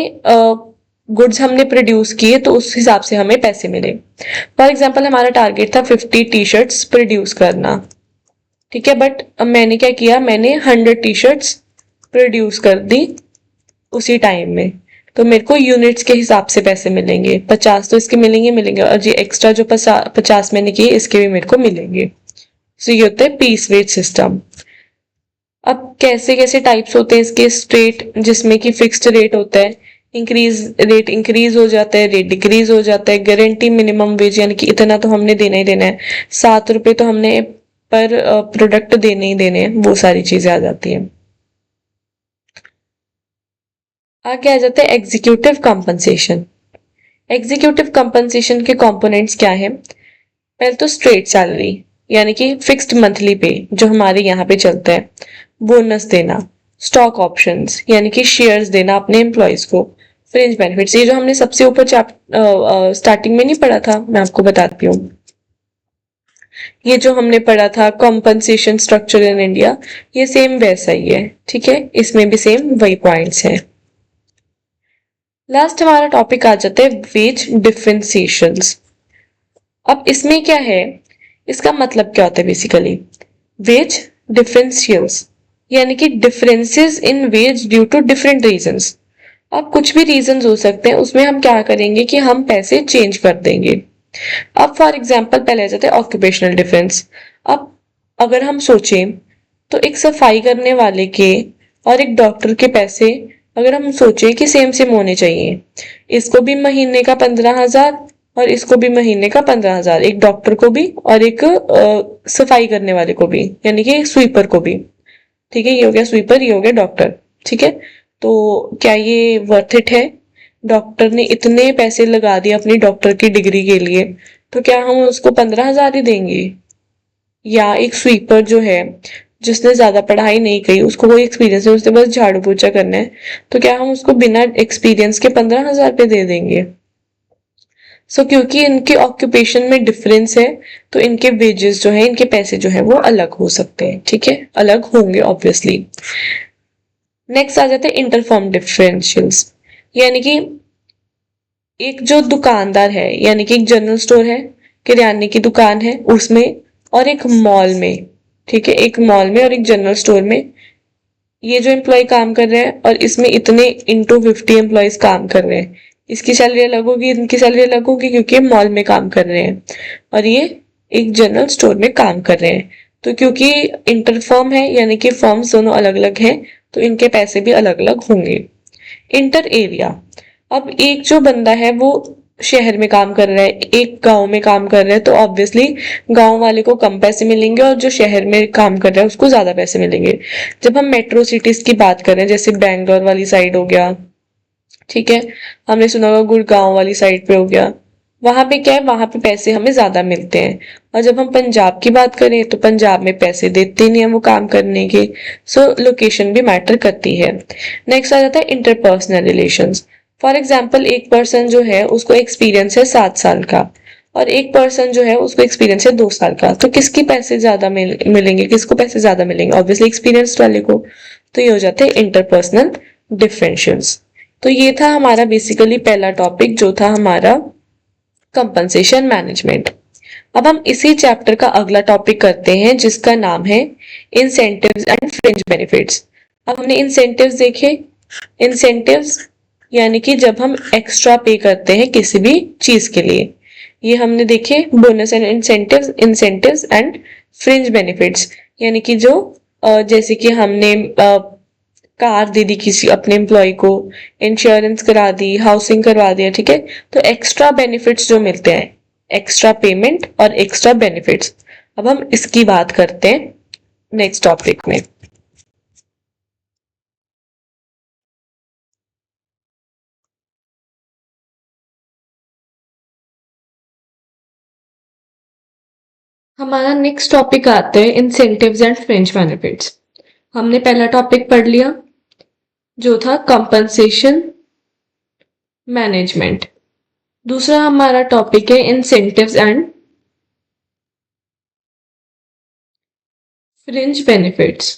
गुड्स हमने प्रोड्यूस किए तो उस हिसाब से हमें पैसे मिले। फॉर एग्जाम्पल हमारा टारगेट था 50 टी शर्ट्स प्रोड्यूस करना, ठीक है। बट अब मैंने क्या किया, मैंने 100 टी शर्ट्स प्रोड्यूस कर दी उसी टाइम में। तो मेरे को यूनिट्स के हिसाब से पैसे मिलेंगे, 50 तो इसके मिलेंगे और जी एक्स्ट्रा जो 50 मैंने किए इसके भी मेरे को मिलेंगे। सो ये होता है पीस वेज सिस्टम। अब कैसे कैसे टाइप्स होते हैं इसके, स्ट्रेट जिसमें कि फिक्स्ड रेट होता है, रेट इंक्रीज हो जाता है, रेट डिक्रीज हो जाता है, गारंटी मिनिमम वेज, यानी कि इतना तो हमने देना ही देना है, 7 रुपए तो हमने पर प्रोडक्ट देने ही देने हैं, वो सारी चीजें आ जाती हैं। आगे आ जाता है एग्जीक्यूटिव कंपनसेशन। एग्जीक्यूटिव कंपनसेशन के कंपोनेंट्स क्या है? पहले तो स्ट्रेट सैलरी, यानी कि फिक्स्ड मंथली पे जो हमारे यहाँ पे चलता है, बोनस देना, स्टॉक ऑप्शंस यानी कि शेयर्स देना अपने एम्प्लॉयज को, फ्रिंज बेनिफिट्स, ये जो हमने सबसे ऊपर स्टार्टिंग में नहीं पढ़ा था, मैं आपको बताती हूँ। ये जो हमने पढ़ा था कॉम्पनसेशन स्ट्रक्चर इन इंडिया, ये सेम वैसा ही है, ठीक है। इसमें भी सेम वही पॉइंट्स हैं। लास्ट हमारा टॉपिक आ जाता है वेज डिफरेंशिएशंस। अब इसमें क्या है, इसका मतलब क्या होता है बेसिकली? वेज डिफरेंशियल्स, यानी कि differences in wage due to different reasons. अब कुछ भी रीजंस हो सकते हैं, उसमें हम क्या करेंगे कि हम पैसे चेंज कर देंगे। अब फॉर एग्जांपल पहले आ जाता है ऑक्यूपेशनल डिफरेंस। अब अगर हम सोचें तो एक सफाई करने वाले के और एक डॉक्टर के पैसे अगर हम सोचें कि सेम सेम होने चाहिए, इसको भी महीने का 15,000 और इसको भी महीने का 15,000, एक डॉक्टर को भी और एक सफाई करने वाले को भी, यानी कि स्वीपर को भी, ठीक है। ये हो गया स्वीपर, ये हो गया डॉक्टर, ठीक है। तो क्या ये वर्थ इट है? डॉक्टर ने इतने पैसे लगा दिए अपनी डॉक्टर की डिग्री के लिए, तो क्या हम उसको 15,000 ही देंगे? या एक स्वीपर जो है, जिसने ज्यादा पढ़ाई नहीं की, उसको कोई एक्सपीरियंस नहीं, उसने बस झाड़ू पोछा करना है, तो क्या हम उसको बिना एक्सपीरियंस के 15,000 पे दे देंगे? क्योंकि इनके ऑक्यूपेशन में डिफरेंस है, तो इनके वेजेस जो है, इनके पैसे जो है वो अलग हो सकते हैं, ठीक है, अलग होंगे ऑब्वियसली। नेक्स्ट आ जाते हैं इंटरफॉर्म डिफरेंशियल्स, यानी कि एक जो दुकानदार है, यानी कि एक जनरल स्टोर है, किराने की दुकान है उसमें, और एक मॉल में, ठीक है, एक मॉल में और एक जनरल स्टोर में, ये जो एम्प्लॉय काम कर रहे हैं और इसमें इतने इंटू 50 एम्प्लॉयज काम कर रहे हैं, इसकी सैलरी अलग होगी, इनकी सैलरी अलग होगी, क्योंकि मॉल में काम कर रहे हैं और ये एक जनरल स्टोर में काम कर रहे हैं। तो क्योंकि इंटर फर्म है यानी कि फर्म्स दोनों अलग अलग हैं, तो इनके पैसे भी अलग अलग होंगे। इंटर एरिया, अब एक जो बंदा है वो शहर में काम कर रहा है, एक गांव में काम कर रहा है, तो ऑब्वियसली गांव वाले को कम पैसे मिलेंगे और जो शहर में काम कर रहा है उसको ज्यादा पैसे मिलेंगे। जब हम मेट्रो सिटीज की बात कर रहे हैं, जैसे बैंगलोर वाली साइड हो गया, ठीक है, हमने सुना होगा गुड़गांव वाली साइड पे हो गया, वहां पे क्या है, वहां पे पैसे हमें ज्यादा मिलते हैं। और जब हम पंजाब की बात करें तो पंजाब में पैसे देते नहीं है वो काम करने के। सो लोकेशन भी मैटर करती है। नेक्स्ट आ जाता है इंटरपर्सनल रिलेशंस। फॉर एग्जाम्पल एक पर्सन जो है उसको एक्सपीरियंस है 7 साल का, और एक पर्सन जो है उसको एक्सपीरियंस है 2 साल का, तो किसके पैसे ज्यादा मिलेंगे, किसको पैसे ज्यादा मिलेंगे? ऑब्वियसली एक्सपीरियंस्ड वाले को। तो ये हो जाते हैं इंटरपर्सनल डिफरेंशियल्स। तो ये था हमारा बेसिकली पहला टॉपिक जो था हमारा कंपनसेशन मैनेजमेंट। अब हम इसी चैप्टर का अगला टॉपिक करते हैं जिसका नाम है इंसेंटिव्स एंड फ्रिंज बेनिफिट्स। अब हमने इंसेंटिव्स देखे। इंसेंटिव्स यानी कि जब हम एक्स्ट्रा पे करते हैं किसी भी चीज के लिए, ये हमने देखे। Bonus and incentives, incentives and fringe benefits, यानी कि जो जैसे कि हमने कार दे दी किसी अपने एम्प्लॉय को, इंश्योरेंस करा दी, हाउसिंग करवा दिया, ठीक है, तो एक्स्ट्रा बेनिफिट्स जो मिलते हैं, एक्स्ट्रा पेमेंट और एक्स्ट्रा बेनिफिट्स। अब हम इसकी बात करते हैं नेक्स्ट टॉपिक में। हमारा नेक्स्ट टॉपिक आता है इंसेंटिव्स एंड फ्रिंज बेनिफिट्स। हमने पहला टॉपिक पढ़ लिया जो था कंपनसेशन मैनेजमेंट। दूसरा हमारा टॉपिक है इंसेंटिव्स एंड फ्रिंज बेनिफिट्स।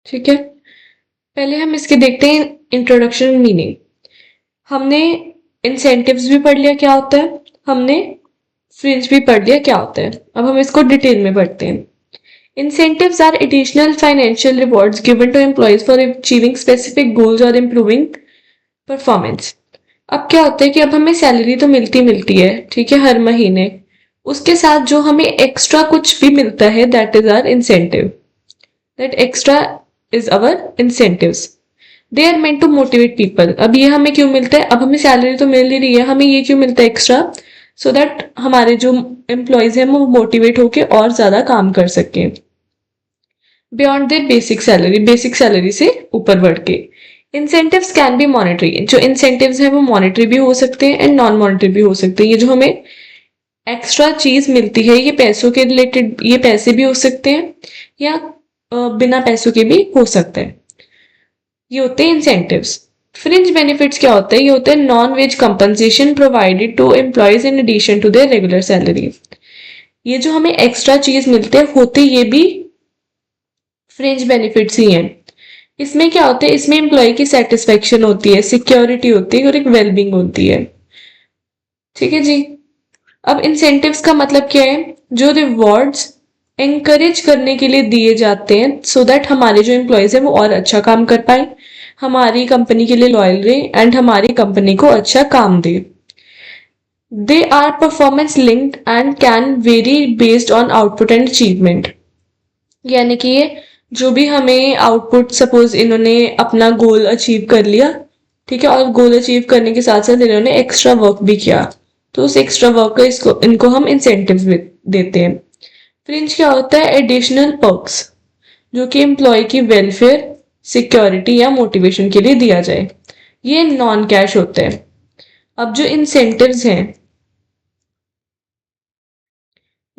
ठीक है, पहले हम इसके देखते हैं इंट्रोडक्शन मीनिंग। हमने इंसेंटिव्स भी पढ़ लिया क्या होता है, हमने फ्रिंज भी पढ़ लिया क्या होता है। अब हम इसको डिटेल में पढ़ते हैं। Incentives are additional financial rewards given to employees for achieving specific goals or improving performance. अब क्या होता है कि अब हमें सैलरी तो मिलती मिलती है, ठीक है, हर महीने, उसके साथ जो हमें एक्स्ट्रा कुछ भी मिलता है that is our incentive, that extra is our incentives. They are meant to motivate people. अब ये हमें क्यों मिलता है, अब हमें सैलरी तो मिल ही रही है, हमें ये क्यों मिलता है एक्स्ट्रा, सो दैट हमारे जो एम्प्लॉयज हैं वो मोटिवेट होके और ज्यादा काम कर सके बियॉन्ड देयर बेसिक सैलरी से ऊपर बढ़ के। इंसेंटिव्स कैन बी मॉनेटरी, जो इंसेंटिव्स है वो मॉनेटरी भी हो सकते हैं एंड नॉन मॉनेटरी भी हो सकते हैं। ये जो हमें एक्स्ट्रा चीज मिलती है ये पैसों के रिलेटेड, ये पैसे भी हो सकते हैं या बिना पैसों के भी हो सकते हैं। ये होते हैं इंसेंटिव्स। फ्रिंज बेनिफिट्स क्या होता है, ये होता है non wage compensation provided to employees in addition to their regular salary. ये जो हमें एक्स्ट्रा चीज मिलते हैं होते ये भी फ्रिंज बेनिफिट्स ही हैं। इसमें क्या होता है, इसमें एम्प्लॉय की सेटिस्फेक्शन होती है, सिक्योरिटी होती है और एक वेलबींग होती है। ठीक है जी। अब इंसेंटिव्स का मतलब क्या है, जो रिवॉर्ड्स एंकरेज करने के लिए दिए जाते हैं सो दैट हमारे जो एम्प्लॉयज है वो और अच्छा काम कर पाए, हमारी कंपनी के लिए लॉयल रहे एंड हमारी कंपनी को अच्छा काम दे। They are performance linked and can vary based on output and achievement. यानी कि ये जो भी हमें आउटपुट, सपोज इन्होंने अपना गोल अचीव कर लिया, ठीक है, और गोल अचीव करने के साथ साथ इन्होंने एक्स्ट्रा वर्क भी किया, तो उस एक्स्ट्रा वर्क का इनको हम इंसेंटिव्स देते हैं। फ्रिंज क्या होता है, एडिशनल पर्क्स जो कि एम्प्लॉय की वेलफेयर, सिक्योरिटी या मोटिवेशन के लिए दिया जाए। ये नॉन कैश होते हैं। अब जो इंसेंटिव्स हैं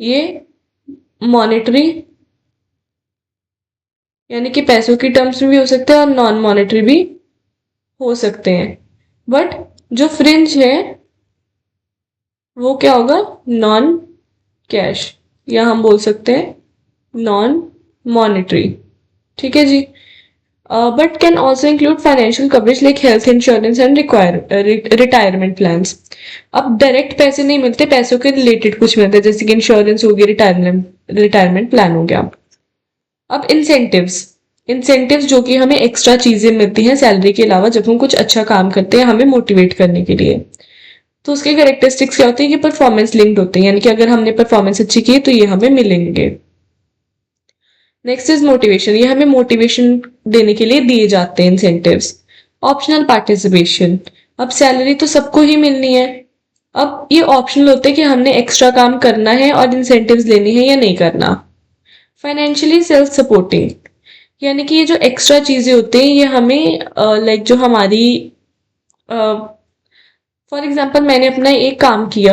ये मॉनेटरी यानी कि पैसों की टर्म्स में भी हो सकते हैं और नॉन मॉनेटरी भी हो सकते हैं। बट जो फ्रिंज है वो क्या होगा, नॉन कैश, या हम बोल सकते हैं नॉन मॉनेटरी। ठीक है जी। But can also include financial coverage like health insurance and retirement plans. अब डायरेक्ट पैसे नहीं मिलते, पैसों के रिलेटेड कुछ मिलता है, जैसे कि इंश्योरेंस हो गया, रिटायरमेंट प्लान हो गया। अब इंसेंटिव्स जो कि हमें एक्स्ट्रा चीजें मिलती हैं सैलरी के अलावा जब हम कुछ अच्छा काम करते हैं हमें मोटिवेट करने के लिए। तो उसके कैरेक्टरिस्टिक्स क्या होते हैं कि परफॉर्मेंस लिंक्ड होते हैं, यानी कि अगर हमने परफॉर्मेंस अच्छी की तो ये हमें मिलेंगे। नेक्स्ट इज मोटिवेशन, ये हमें मोटिवेशन देने के लिए दिए जाते हैं इंसेंटिव्स। ऑप्शनल पार्टिसिपेशन, अब सैलरी तो सबको ही मिलनी है, अब ये ऑप्शनल होते हैं कि हमने एक्स्ट्रा काम करना है और इंसेंटिव्स लेने हैं या नहीं करना। फाइनेंशियली सेल्फ सपोर्टिंग, यानी कि ये जो एक्स्ट्रा चीजें होती हैं ये हमें लाइक जो हमारी फॉर एग्जाम्पल मैंने अपना एक काम किया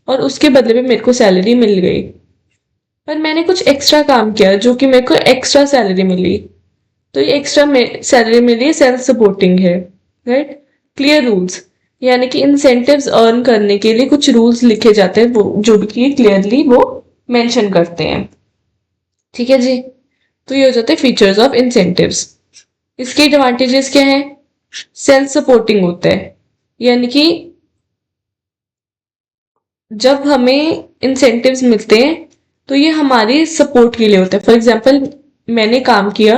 और उसके बदले में मेरे को सैलरी मिल गई, पर मैंने कुछ एक्स्ट्रा काम किया जो कि मेरे को एक्स्ट्रा सैलरी मिली, तो ये एक्स्ट्रा सैलरी मिली सेल्फ सपोर्टिंग है, राइट। क्लियर रूल्स, यानी कि इंसेंटिव्स अर्न करने के लिए कुछ रूल्स लिखे जाते हैं वो जो कि क्लियरली वो मेंशन करते हैं, ठीक है जी। तो ये हो जाते हैं फीचर्स ऑफ इंसेंटिव्स। इसके एडवांटेजेस क्या हैं? सेल्फ सपोर्टिंग होता है, यानी कि जब हमें इंसेंटिव्स मिलते हैं तो ये हमारी सपोर्ट के लिए होता है। फॉर एग्जाम्पल मैंने काम किया,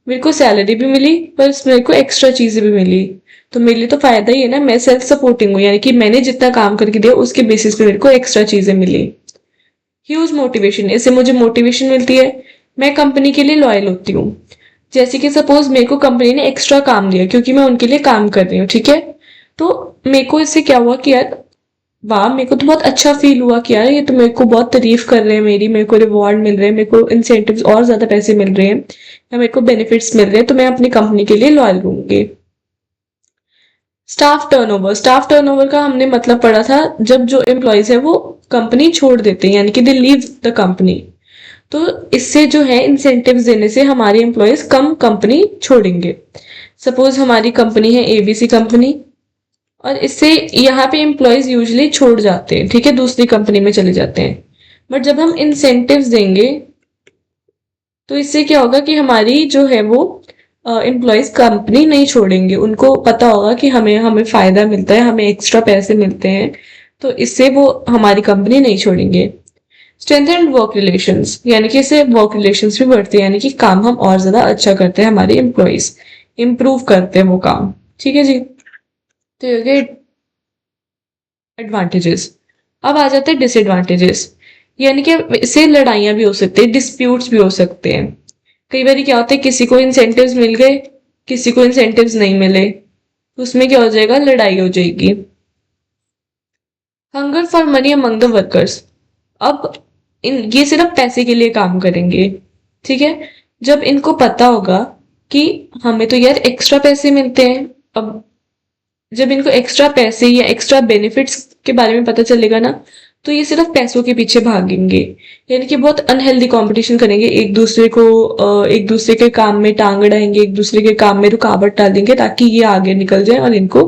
मेरे को सैलरी भी मिली पर मेरे को एक्स्ट्रा चीजें भी मिली, तो मेरे लिए तो फायदा ही है ना, मैं सेल्फ सपोर्टिंग हूँ, यानी कि मैंने जितना काम करके दिया उसके बेसिस पे मेरे को एक्स्ट्रा चीजें मिली। ह्यूज मोटिवेशन, इससे मुझे मोटिवेशन मिलती है, मैं कंपनी के लिए लॉयल होती हूँ। जैसे कि सपोज मेरे को कंपनी ने एक्स्ट्रा काम दिया क्योंकि मैं उनके लिए काम कर रही हूँ, ठीक है, तो मेरे को इससे क्या हुआ कि यार वाह, मेरे को तो बहुत अच्छा फील हुआ कि यार ये तो मेरे को बहुत तारीफ कर रहे हैं मेरी, मेरे को रिवॉर्ड मिल रहे हैं, मेरे को इंसेंटिव्स और ज्यादा पैसे मिल रहे हैं या मेरे को बेनिफिट्स मिल रहे हैं, तो मैं अपनी कंपनी के लिए लॉयल रहूंगी। स्टाफ टर्नओवर, स्टाफ टर्नओवर का हमने मतलब पढ़ा था जब जो एम्प्लॉयज है वो कंपनी छोड़ देते हैं, यानी कि दे लीव द कंपनी। तो इससे जो है इंसेंटिव्स देने से हमारे एम्प्लॉयज कम कंपनी छोड़ेंगे। सपोज हमारी कंपनी है एबीसी कंपनी, और इससे यहाँ पे एम्प्लॉयज यूजली छोड़ जाते हैं, ठीक है, दूसरी कंपनी में चले जाते हैं। बट जब हम इंसेंटिव्स देंगे तो इससे क्या होगा कि हमारी जो है वो एम्प्लॉयज कंपनी नहीं छोड़ेंगे, उनको पता होगा कि हमें हमें फायदा मिलता है, हमें एक्स्ट्रा पैसे मिलते हैं, तो इससे वो हमारी कंपनी नहीं छोड़ेंगे। स्ट्रेंथेंड वर्क रिलेशंस, यानी कि इससे वर्क रिलेशंस भी बढ़ते हैं, यानी कि काम हम और ज्यादा अच्छा करते हैं, हमारे एम्प्लॉयज इम्प्रूव करते हैं वो काम, ठीक है जी। तो ये एडवांटेजेस। अब आ जाते हैं डिसएडवांटेजेस, यानी कि इससे लड़ाइयां भी हो सकती है, डिस्प्यूट्स भी हो सकते हैं। कई बार क्या होता है किसी को इंसेंटिव्स मिल गए, किसी को इंसेंटिव्स नहीं मिले, तो उसमें क्या हो जाएगा, लड़ाई हो जाएगी। Hunger for money among the workers, अब ये सिर्फ पैसे के लिए काम करेंगे, ठीक है। जब इनको पता होगा कि हमें तो यार एक्स्ट्रा पैसे मिलते हैं, अब जब इनको एक्स्ट्रा पैसे या एक्स्ट्रा बेनिफिट्स के बारे में पता चलेगा ना, तो ये सिर्फ पैसों के पीछे भागेंगे, यानी कि बहुत अनहेल्दी कंपटीशन करेंगे, एक दूसरे को एक दूसरे के काम में टांग अड़ाएंगे, एक दूसरे के काम में रुकावट डालेंगे ताकि ये आगे निकल जाए और इनको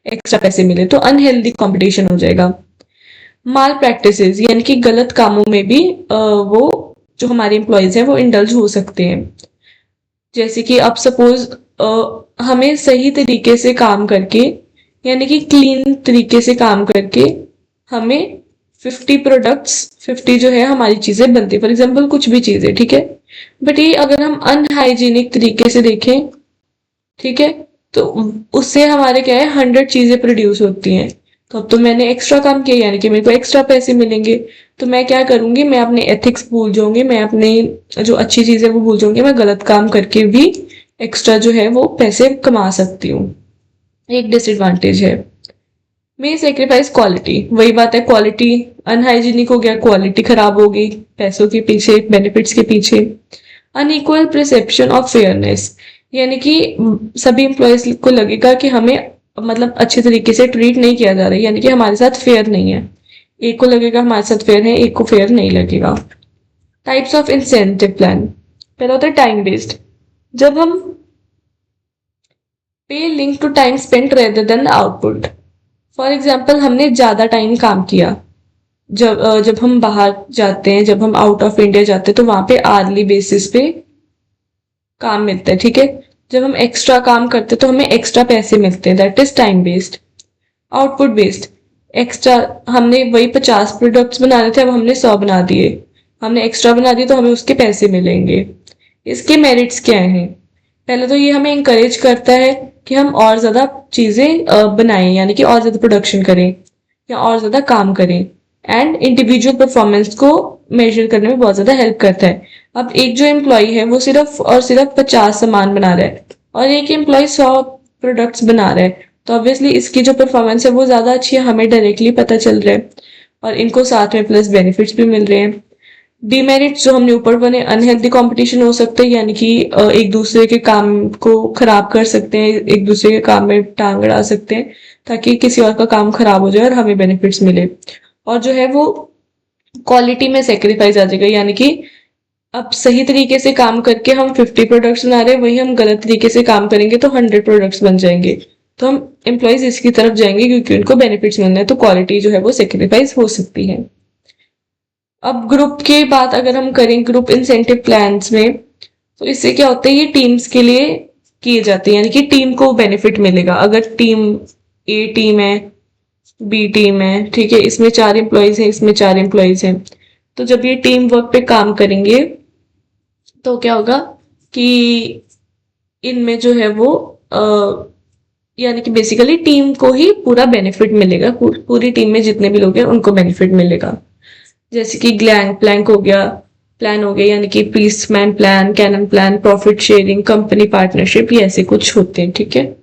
एक्स्ट्रा पैसे मिले, तो अनहेल्दी कंपटीशन हो जाएगा। माल प्रैक्टिसेस, यानी कि गलत कामों में भी वो जो हमारे एम्प्लॉयज हैं वो इंडल्ज हो सकते हैं। जैसे कि अब सपोज हमें सही तरीके से काम करके, यानी कि क्लीन तरीके से काम करके हमें 50 प्रोडक्ट्स 50 जो है हमारी चीजें बनती है, फॉर एग्जाम्पल कुछ भी चीजें, ठीक है, बट ये अगर हम अनहाइजीनिक तरीके से देखें, ठीक है, तो उससे हमारे क्या है 100 चीजें प्रोड्यूस होती हैं, तो अब तो मैंने एक्स्ट्रा काम किया यानी कि मेरे को एक्स्ट्रा पैसे मिलेंगे, तो मैं क्या करूंगी, मैं अपने एथिक्स भूल जाऊंगी, मैं अपने जो अच्छी चीजें वो भूल जाऊंगी, मैं गलत काम करके भी एक्स्ट्रा जो है वो पैसे कमा सकती हूँ, एक डिसएडवांटेज है। मे सेक्रीफाइस क्वालिटी, वही बात है, क्वालिटी अनहाइजीनिक हो गया, क्वालिटी खराब हो गई पैसों के पीछे, बेनिफिट्स के पीछे। अनइक्वल परसेप्शन ऑफ फेयरनेस, यानी कि सभी एम्प्लॉयज को लगेगा कि हमें मतलब अच्छे तरीके से ट्रीट नहीं किया जा रहा है, यानी कि हमारे साथ फेयर नहीं है, एक को लगेगा हमारे साथ फेयर है, एक को फेयर नहीं लगेगा। टाइप्स ऑफ इंसेंटिव प्लान, पहला होता है टाइम बेस्ड, जब हम pay link to time spent rather than output. For example हमने ज्यादा टाइम काम किया, जब हम बाहर जाते हैं, जब हम आउट ऑफ इंडिया जाते हैं तो वहां पे आर्ली बेसिस पे काम मिलता है, ठीक है, जब हम एक्स्ट्रा काम करते हैं तो हमें एक्स्ट्रा पैसे मिलते हैं, that is time based. Output based, extra हमने वही 50 प्रोडक्ट्स बनाने थे, अब हमने 100 बना दिए, हमने एक्स्ट्रा बना दिए तो हमें उसके पैसे मिलेंगे। इसके मेरिट्स क्या हैं? पहले तो ये हमें इंकरेज करता है कि हम और ज्यादा चीजें बनाएं, यानी कि और ज्यादा प्रोडक्शन करें, या और ज़्यादा काम करें। एंड इंडिविजुअल परफॉर्मेंस को मेजर करने में बहुत ज़्यादा हेल्प करता है। अब एक जो एम्प्लॉय है वो सिर्फ और सिर्फ 50 सामान बना रहा है और एक एम्प्लॉय 100 प्रोडक्ट्स बना रहा है, तो ऑब्वियसली इसकी जो परफॉर्मेंस है वो ज़्यादा अच्छी है, हमें डायरेक्टली पता चल रहा है और इनको साथ में प्लस बेनिफिट्स भी मिल रहे हैं। डीमेरिट्स जो हमने ऊपर बने, अनहेल्दी कंपटीशन हो सकते हैं, यानी कि एक दूसरे के काम को खराब कर सकते हैं, एक दूसरे के काम में टांग अड़ा सकते हैं ताकि किसी और का काम खराब हो जाए और हमें बेनिफिट्स मिले। और जो है वो क्वालिटी में सेक्रीफाइस आ जाएगा, यानी कि अब सही तरीके से काम करके हम 50 प्रोडक्ट्स बना रहे हैं, वही हम गलत तरीके से काम करेंगे तो 100 प्रोडक्ट्स बन जाएंगे। तो हम एम्प्लॉयज इसकी तरफ जाएंगे क्योंकि उनको बेनिफिट्स मिलना है, तो क्वालिटी जो है वो सेक्रीफाइस हो सकती है। अब ग्रुप की बात अगर हम करें, ग्रुप इंसेंटिव प्लान्स में, तो इससे क्या होता है, ये टीम्स के लिए किए जाते हैं, यानी कि टीम को बेनिफिट मिलेगा। अगर टीम ए टीम है, बी टीम है, ठीक है, इसमें 4 एम्प्लॉयज हैं, इसमें 4 एम्प्लॉयज हैं, तो जब ये टीम वर्क पे काम करेंगे तो क्या होगा कि इनमें जो है वो यानी कि बेसिकली टीम को ही पूरा बेनिफिट मिलेगा, पूरी टीम में जितने भी लोग हैं उनको बेनिफिट मिलेगा। जैसे कि ग्लैंग प्लैंक हो गया, प्लान हो गया, यानी कि पीसमैन प्लान, कैनन plan, profit sharing, company partnership, ये ऐसे कुछ होते हैं, ठीक है।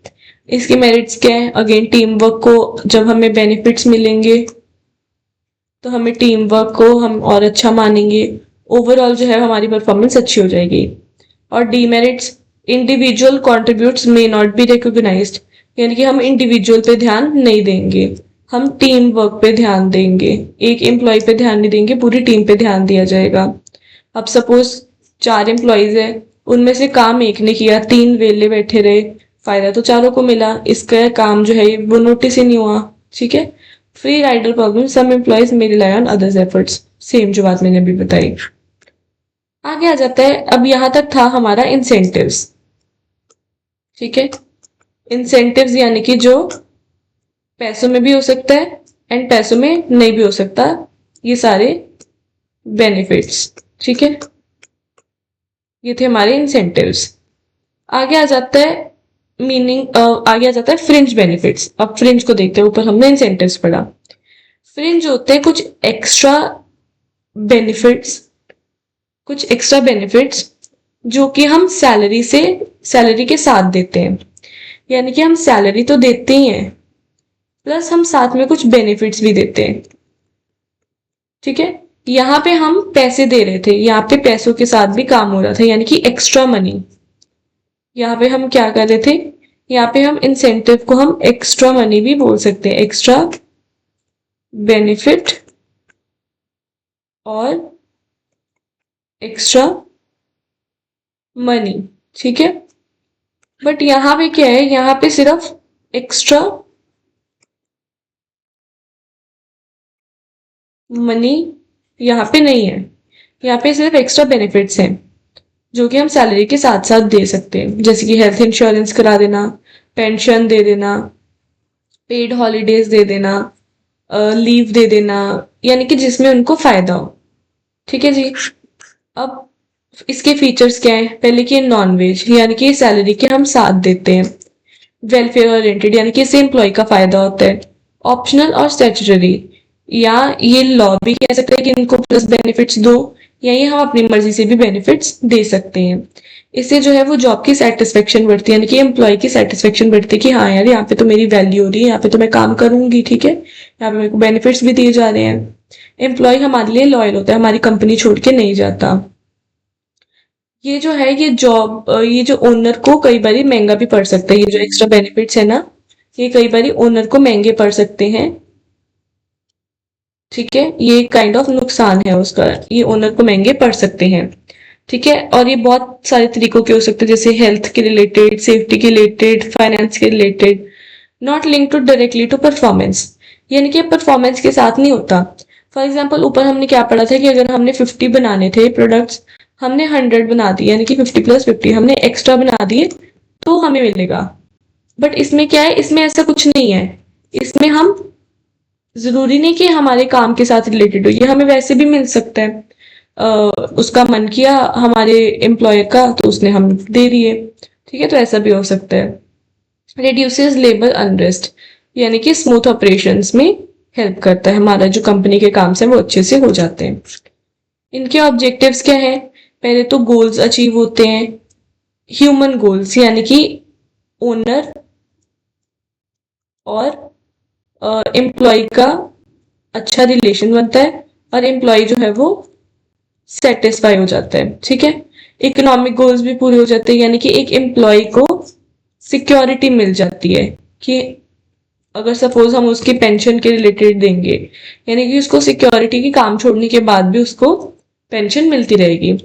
इसके मेरिट्स क्या है, अगेन टीम वर्क को जब हमें बेनिफिट्स मिलेंगे तो हमें टीम वर्क को हम और अच्छा मानेंगे, ओवरऑल जो है हमारी परफॉर्मेंस अच्छी हो जाएगी। और demerits, individual contributes may not be recognised, यानी कि हम इंडिविजुअल पे ध्यान नहीं देंगे, हम टीम वर्क पे ध्यान देंगे, एक एम्प्लॉय पे ध्यान नहीं देंगे, पूरी टीम पे ध्यान दिया जाएगा। अब सपोज 4 एम्प्लॉयज है, उनमें से काम एक ने किया, 3 वेले बैठे रहे, फायदा तो चारों को मिला, इसका काम जो है वो नोटिस ही नहीं हुआ, ठीक है। Free rider problem, some employees may rely on others efforts, same जो बात मैंने अभी बताई। आगे आ जाता है, अब यहां तक था हमारा इंसेंटिव्स, ठीक है। इंसेंटिव्स यानी कि जो पैसों में भी हो सकता है एंड पैसों में नहीं भी हो सकता, ये सारे बेनिफिट्स, ठीक है। ये थे हमारे इंसेंटिव्स। आगे आ जाता है आगे आ जाता है फ्रिंज बेनिफिट्स। अब फ्रिंज को देखते हैं, ऊपर हमने इंसेंटिव्स पढ़ा, फ्रिंज होते हैं बेनिफिट्स कुछ एक्स्ट्रा बेनिफिट्स जो कि हम सैलरी के साथ देते हैं, यानी कि हम सैलरी तो देते ही हैं प्लस हम साथ में कुछ बेनिफिट्स भी देते हैं, ठीक है। यहाँ पे हम पैसे दे रहे थे, यहाँ पे पैसों के साथ भी काम हो रहा था, यानी कि एक्स्ट्रा मनी। यहाँ पे हम क्या कर रहे थे, यहाँ पे हम इंसेंटिव को हम एक्स्ट्रा मनी भी बोल सकते हैं, एक्स्ट्रा बेनिफिट और एक्स्ट्रा मनी, ठीक है। बट यहाँ पे क्या है, यहाँ पे सिर्फ एक्स्ट्रा मनी यहाँ पे नहीं है, यहाँ पे सिर्फ एक्स्ट्रा बेनिफिट्स हैं जो कि हम सैलरी के साथ साथ दे सकते हैं, जैसे कि हेल्थ इंश्योरेंस करा देना, पेंशन दे देना, पेड हॉलीडेज दे देना, लीव दे देना, यानी कि जिसमें उनको फायदा हो, ठीक है जी। अब इसके फीचर्स क्या है, पहले कि नॉन वेज, यानी कि सैलरी के हम साथ देते हैं, वेलफेयर ओरिएंटेड, यानी कि इससे एम्प्लॉय का फायदा होता है, ऑप्शनल और स्टैट्यूटरी, या ये लॉ भी कह सकते हैं कि इनको प्लस बेनिफिट्स दो, या ये हम अपनी मर्जी से भी बेनिफिट्स दे सकते हैं। इससे जो है वो जॉब की सेटिस्फेक्शन बढ़ती है, यानी कि एम्प्लॉय की सेटिस्फेक्शन बढ़ती है कि हाँ यार यहाँ पे तो मेरी वैल्यू हो रही है, यहाँ पे तो मैं काम करूंगी, ठीक है, यहाँ पे मेरे को बेनिफिट्स भी दिए जा रहे हैं। एम्प्लॉय हमारे लिए लॉयल होता है, हमारी कंपनी छोड़ के नहीं जाता। ये जो है ये जो ओनर को कई बार महंगा भी पड़ सकता है, ये जो एक्स्ट्रा बेनिफिट्स है ना, ये कई बार ओनर को महंगे पड़ सकते हैं, ठीक है। ये काइंड ऑफ नुकसान है उसका, ये ओनर को महंगे पड़ सकते हैं, ठीक है। और ये बहुत सारे तरीकों के हो सकते हैं, जैसे हेल्थ के रिलेटेड, सेफ्टी के रिलेटेड, फाइनेंस के related, not link to directly to performance, यानी कि परफॉर्मेंस के साथ नहीं होता। फॉर एग्जाम्पल ऊपर हमने क्या पढ़ा था कि अगर हमने 50 बनाने थे प्रोडक्ट्स, हमने 100 बना दिए, यानी कि 50 प्लस 50 हमने एक्स्ट्रा बना दिए तो हमें मिलेगा। बट इसमें क्या है, इसमें ऐसा कुछ नहीं है, इसमें हम जरूरी नहीं कि हमारे काम के साथ रिलेटेड हो, ये हमें वैसे भी मिल सकता है। उसका मन किया हमारे एम्प्लॉयर का तो उसने हम दे दिए, ठीक है, तो ऐसा भी हो सकता है। रिड्यूसेस लेबर अनरेस्ट, यानी कि स्मूथ ऑपरेशंस में हेल्प करता है, हमारा जो कंपनी के काम से वो अच्छे से हो जाते हैं। इनके ऑब्जेक्टिव्स क्या हैं? पहले तो गोल्स अचीव होते हैं, ह्यूमन गोल्स, यानी कि ओनर और एम्प्लॉय का अच्छा रिलेशन बनता है और एम्प्लॉय जो है वो सेटिस्फाई हो जाता है, ठीक है। इकोनॉमिक गोल्स भी पूरे हो जाते हैं, यानी कि एक एम्प्लॉय को सिक्योरिटी मिल जाती है कि अगर सपोज हम उसकी पेंशन के रिलेटेड देंगे, यानी कि उसको सिक्योरिटी की काम छोड़ने के बाद भी उसको पेंशन मिलती रहेगी।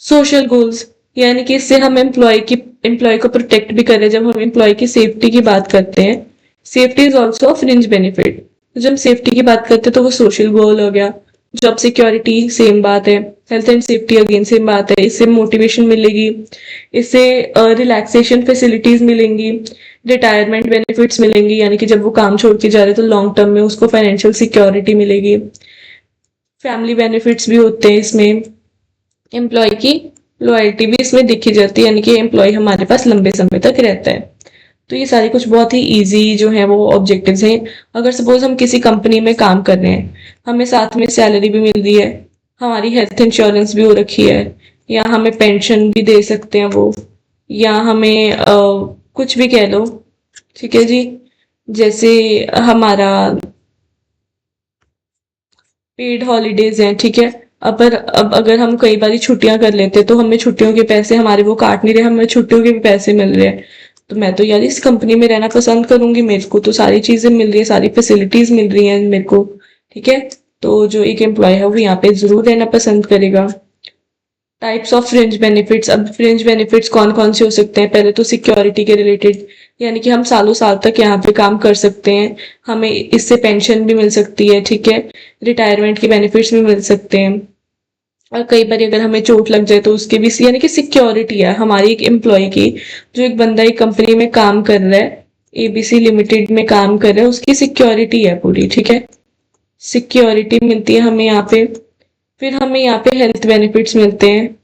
सोशल गोल्स, यानी कि इससे हम एम्प्लॉय को प्रोटेक्ट भी कर रहे हैं। जब हम एम्प्लॉय की सेफ्टी की बात करते हैं, safety is also of fringe benefit, तो जब सेफ्टी की बात करते हैं तो वो सोशल गोल हो गया। जॉब सिक्योरिटी सेम बात है, health and safety again same बात है, इससे मोटिवेशन मिलेगी, इससे रिलैक्सेशन फैसिलिटीज मिलेंगी, रिटायरमेंट बेनिफिट्स मिलेंगी, यानी कि जब वो काम छोड़ के जा रहे हैं तो लॉन्ग टर्म में उसको फाइनेंशियल सिक्योरिटी मिलेगी। फैमिली बेनिफिट्स भी होते हैं इसमें, एम्प्लॉय की लॉयल्टी भी इसमें देखी जाती है, यानी कि एम्प्लॉय हमारे पास लंबे समय तक रहता है। तो ये सारे कुछ बहुत ही इजी जो है वो ऑब्जेक्टिव्स हैं। अगर सपोज हम किसी कंपनी में काम कर रहे हैं, हमें साथ में सैलरी भी मिल रही है, हमारी हेल्थ इंश्योरेंस भी हो रखी है, या हमें पेंशन भी दे सकते हैं वो, या हमें कुछ भी कह लो, ठीक है जी। जैसे हमारा पेड हॉलीडेज हैं, ठीक है। अब अगर हम कई बार छुट्टियां कर लेते हैं तो हमें छुट्टियों के पैसे हमारे वो काट नहीं रहे, हमें छुट्टियों के भी पैसे मिल रहे हैं। तो मैं तो यार इस कंपनी में रहना पसंद करूंगी, मेरे को तो सारी चीजें मिल रही है, सारी फैसिलिटीज मिल रही हैं मेरे को, ठीक है। तो जो एक एम्प्लॉय है वो यहाँ पे जरूर रहना पसंद करेगा। टाइप्स ऑफ फ्रिंज बेनिफिट्स, अब फ्रिंज बेनिफिट्स कौन कौन से हो सकते हैं? पहले तो सिक्योरिटी के रिलेटेड, यानी कि हम सालों साल तक यहाँ पे काम कर सकते हैं, हमें इससे पेंशन भी मिल सकती है, ठीक है। रिटायरमेंट के बेनिफिट्स भी मिल सकते हैं, और कई बार अगर हमें चोट लग जाए तो उसके भी, यानी कि सिक्योरिटी है हमारी एक एम्प्लॉय की। जो एक बंदा एक कंपनी में काम कर रहा है, एबीसी लिमिटेड में काम कर रहा है, उसकी सिक्योरिटी है पूरी, ठीक है। सिक्योरिटी मिलती है हमें यहाँ पे। फिर हमें यहाँ पे हेल्थ बेनिफिट्स मिलते हैं,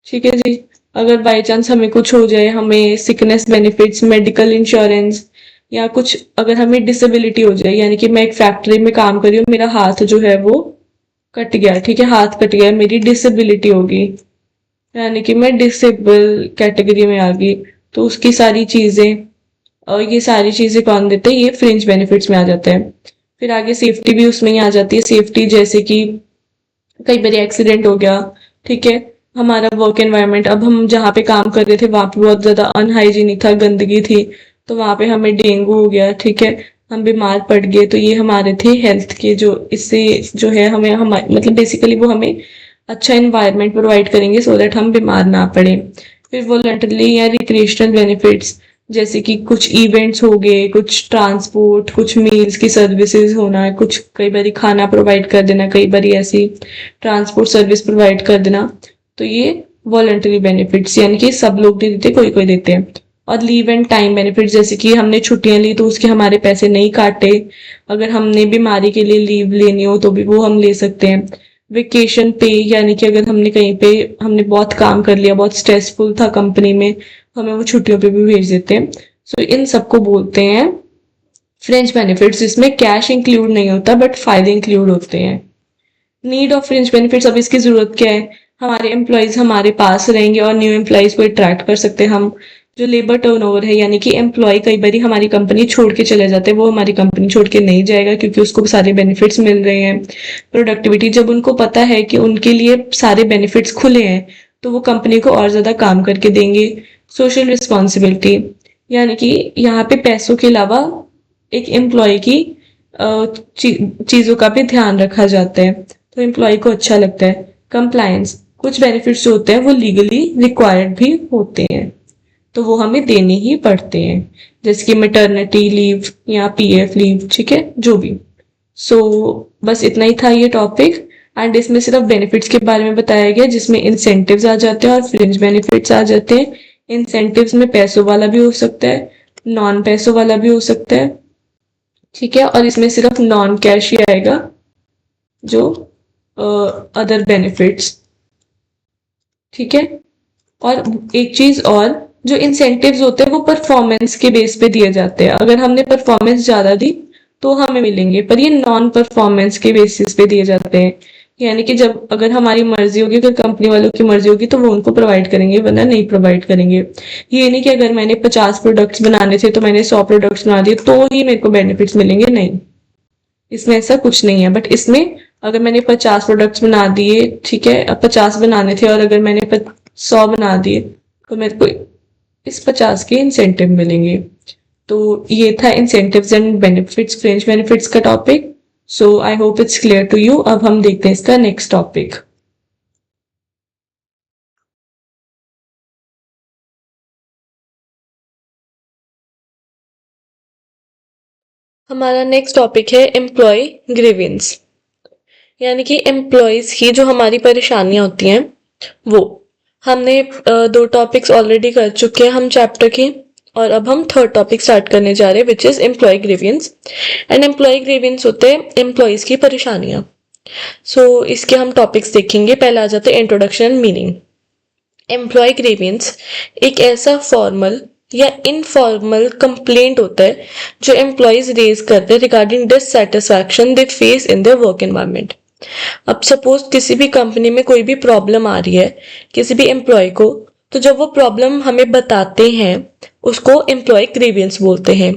ठीक है जी। अगर बाय चांस हमें कुछ हो जाए, हमें सिकनेस बेनिफिट्स, मेडिकल इंश्योरेंस, या कुछ अगर हमें डिसेबिलिटी हो जाए, यानी कि मैं एक फैक्ट्री में काम कर रही हूँ, मेरा हाथ जो है वो कट गया, ठीक है, हाथ कट गया, मेरी डिसेबिलिटी होगी, यानी कि मैं डिसेबल कैटेगरी में आ गई, तो उसकी सारी चीजें, और ये सारी चीजें कौन देते हैं? ये फ्रिंज बेनिफिट्स में आ जाते हैं। फिर आगे सेफ्टी भी उसमें ही आ जाती है, सेफ्टी जैसे कि कई बार एक्सीडेंट हो गया, ठीक है। हमारा वर्क एनवायरनमेंट, अब हम जहाँ पे काम कर रहे थे वहां पे बहुत ज्यादा अनहाइजीनिक था, गंदगी थी, तो वहां पे हमें डेंगू हो गया, ठीक है, हम बीमार पड़ गए, तो ये हमारे थे हेल्थ के जो, इससे जो है हमें हम मतलब बेसिकली वो हमें अच्छा इन्वायरमेंट प्रोवाइड करेंगे सो दैट हम बीमार ना पड़े। फिर वॉलंटरी या रिक्रिएशनल बेनिफिट्स, जैसे कि कुछ इवेंट्स हो गए, कुछ ट्रांसपोर्ट, कुछ मील्स की सर्विसेज होना, कुछ कई बारी खाना प्रोवाइड कर देना, कई बारी ऐसी ट्रांसपोर्ट सर्विस प्रोवाइड कर देना, तो ये वॉलंटरी बेनिफिट्स, यानी कि सब लोग नहीं देते, कोई कोई देते हैं। और लीव एंड टाइम बेनिफिट, जैसे कि हमने छुट्टियां ली तो उसके हमारे पैसे नहीं काटे, अगर हमने बीमारी के लिए लीव लेनी हो तो भी वो हम ले सकते हैं। वेकेशन पे, यानी कि अगर हमने कहीं पे, हमने बहुत काम कर लिया, बहुत स्ट्रेसफुल था कंपनी में, हमें वो छुट्टियों पे भी भेज देते हैं। सो इन सबको बोलते हैं फ्रेंच बेनिफिट्स, जिसमें कैश इंक्लूड नहीं होता बट फायदे इंक्लूड होते हैं। नीड ऑफ फ्रिंज बेनिफिट्स, अब इसकी जरूरत क्या है? हमारे एम्प्लॉयज हमारे पास रहेंगे और न्यू एम्प्लॉयज को अट्रैक्ट कर सकते हैं हम। जो लेबर टर्नओवर है, यानी कि एम्प्लॉय कई बार हमारी कंपनी छोड़ के चले जाते हैं, वो हमारी कंपनी छोड़ के नहीं जाएगा क्योंकि उसको सारे बेनिफिट्स मिल रहे हैं। प्रोडक्टिविटी, जब उनको पता है कि उनके लिए सारे बेनिफिट्स खुले हैं तो वो कंपनी को और ज्यादा काम करके देंगे। सोशल रिस्पॉन्सिबिलिटी, यानी कि यहाँ पे पैसों के अलावा एक एम्प्लॉय की चीजों का भी ध्यान रखा जाता है, तो एम्प्लॉय को अच्छा लगता है। कंप्लायंस, कुछ बेनिफिट्स जो होते हैं वो लीगली रिक्वायर्ड भी होते हैं, तो वो हमें देने ही पड़ते हैं, जैसे कि मैटरनिटी लीव या पीएफ लीव, ठीक है, जो भी। सो बस इतना ही था ये टॉपिक, एंड इसमें सिर्फ बेनिफिट्स के बारे में बताया गया, जिसमें इंसेंटिव्स आ जाते हैं और फ्रिंज बेनिफिट्स आ जाते हैं। इंसेंटिव्स में पैसों वाला भी हो सकता है, नॉन पैसों वाला भी हो सकता है, ठीक है, और इसमें सिर्फ नॉन कैश ही आएगा, जो अदर बेनिफिट्स, ठीक है। और एक चीज और, जो इंसेंटिव्स होते हैं वो परफॉर्मेंस के बेस पे दिए जाते हैं, अगर हमने परफॉर्मेंस ज्यादा दी तो हमें मिलेंगे, पर ये नॉन परफॉर्मेंस के बेसिस पे दिए जाते हैं। यानी कि जब अगर हमारी मर्जी होगी, अगर कंपनी वालों की मर्जी होगी तो वो उनको प्रोवाइड करेंगे, वरना नहीं प्रोवाइड करेंगे। ये नहीं कि अगर मैंने 50 प्रोडक्ट्स बनाने थे तो मैंने 100 प्रोडक्ट्स बना दिए तो ही मेरे को बेनिफिट्स मिलेंगे, नहीं। इसमें ऐसा कुछ नहीं है। बट इसमें अगर मैंने 50 प्रोडक्ट्स बना दिए, ठीक है, अब 50 बनाने थे और अगर मैंने 100 बना दिए तो मेरे को इस 50 के इंसेंटिव मिलेंगे। तो ये था incentives and benefits, fringe benefits का topic. So I hope it's clear to you. अब हम देखते हैं इसका नेक्स्ट टॉपिक। हमारा नेक्स्ट टॉपिक है एम्प्लॉय ग्रीवेंस, यानी कि एम्प्लॉयज की जो हमारी परेशानियां होती हैं वो। हमने दो टॉपिक्स ऑलरेडी कर चुके हैं हम चैप्टर के, और अब हम थर्ड टॉपिक स्टार्ट करने जा रहे हैं which is employ grievance. And employ grievance होते हैं एम्प्लॉयज की परेशानियां। सो इसके हम टॉपिक्स देखेंगे। पहले आ जाते हैं introduction and meaning. Employ grievance एक ऐसा फॉर्मल या इनफॉर्मल कंप्लेंट होता है जो एम्प्लॉयज रेज करते हैं regarding dissatisfaction they face in their work environment. अब सपोज किसी भी कंपनी में कोई भी प्रॉब्लम आ रही है किसी भी एम्प्लॉय को, तो जब वो प्रॉब्लम हमें बताते हैं उसको एम्प्लॉय ग्रीवेंस बोलते हैं।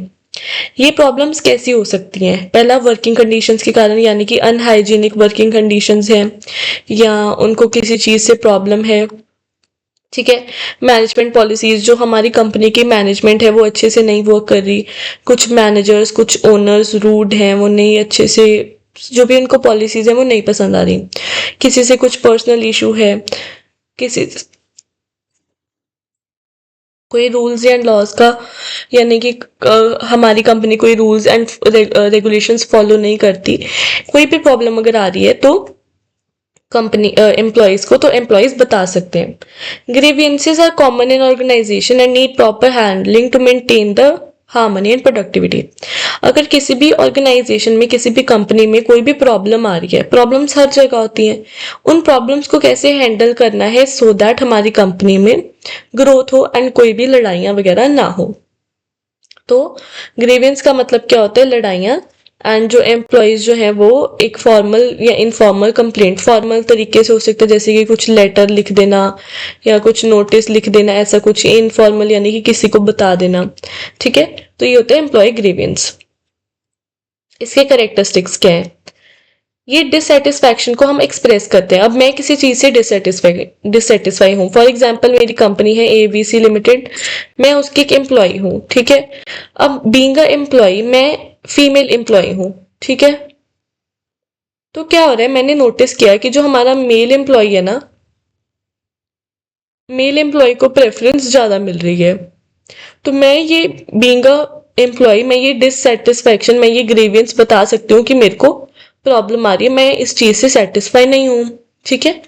ये प्रॉब्लम्स कैसी हो सकती हैं? पहला, वर्किंग कंडीशंस के कारण, यानी कि अनहाइजीनिक वर्किंग कंडीशंस हैं या उनको किसी चीज से प्रॉब्लम है, ठीक है। मैनेजमेंट पॉलिसीज, जो हमारी कंपनी की मैनेजमेंट है वो अच्छे से नहीं वर्क कर रही। कुछ मैनेजर्स, कुछ ओनर्स रूड हैं, वो नहीं अच्छे से, जो भी उनको पॉलिसीज है वो नहीं पसंद आ रही। किसी से कुछ पर्सनल इशू है, किसी कोई रूल्स एंड लॉज का, यानी कि हमारी कंपनी कोई रूल्स एंड रेगुलेशंस फॉलो नहीं करती, कोई भी प्रॉब्लम अगर आ रही है तो कंपनी एम्प्लॉयज को, तो एम्प्लॉयज बता सकते हैं। Grievances are common in organisation and need proper handling to maintain the harmony and productivity. अगर किसी भी ऑर्गेनाइजेशन में, किसी भी कंपनी में कोई भी प्रॉब्लम आ रही है, प्रॉब्लम्स हर जगह होती हैं, उन प्रॉब्लम्स को कैसे हैंडल करना है सो दैट हमारी कंपनी में ग्रोथ हो एंड कोई भी लड़ाइयाँ वगैरह ना हो। तो ग्रीवेंस का मतलब क्या होता है? लड़ाइयाँ। एंड जो एम्प्लॉयज जो है वो एक फॉर्मल या इनफॉर्मल कंप्लेंट, फॉर्मल तरीके से हो सकता है जैसे कि कुछ लेटर लिख देना या कुछ नोटिस लिख देना, ऐसा कुछ। इनफॉर्मल यानी कि किसी को बता देना, ठीक है। तो ये होता है एम्प्लॉय ग्रीवेंस। इसके करेक्टरिस्टिक्स क्या है? ये डिससेटिस्फैक्शन को हम एक्सप्रेस करते हैं। अब मैं किसी चीज से डिससेटिस्फाई हूँ, फॉर एग्जाम्पल मेरी कंपनी है ABC लिमिटेड, मैं उसकी एक एम्प्लॉय हूँ, ठीक है। अब बीइंग अ एम्प्लॉय मैं फीमेल एम्प्लॉय हूँ, ठीक है। तो क्या हो रहा है, मैंने नोटिस किया कि जो हमारा मेल एम्प्लॉय है ना, मेल एम्प्लॉय को प्रेफरेंस ज्यादा मिल रही है। तो मैं ये बीइंग अ एम्प्लॉय, मैं ये डिससेटिस्फैक्शन, मैं ये ग्रीवियंस बता सकती हूँ कि मेरे को प्रॉब्लम आ रही है, मैं इस चीज से सेटिस्फाई नहीं हूँ, ठीक है।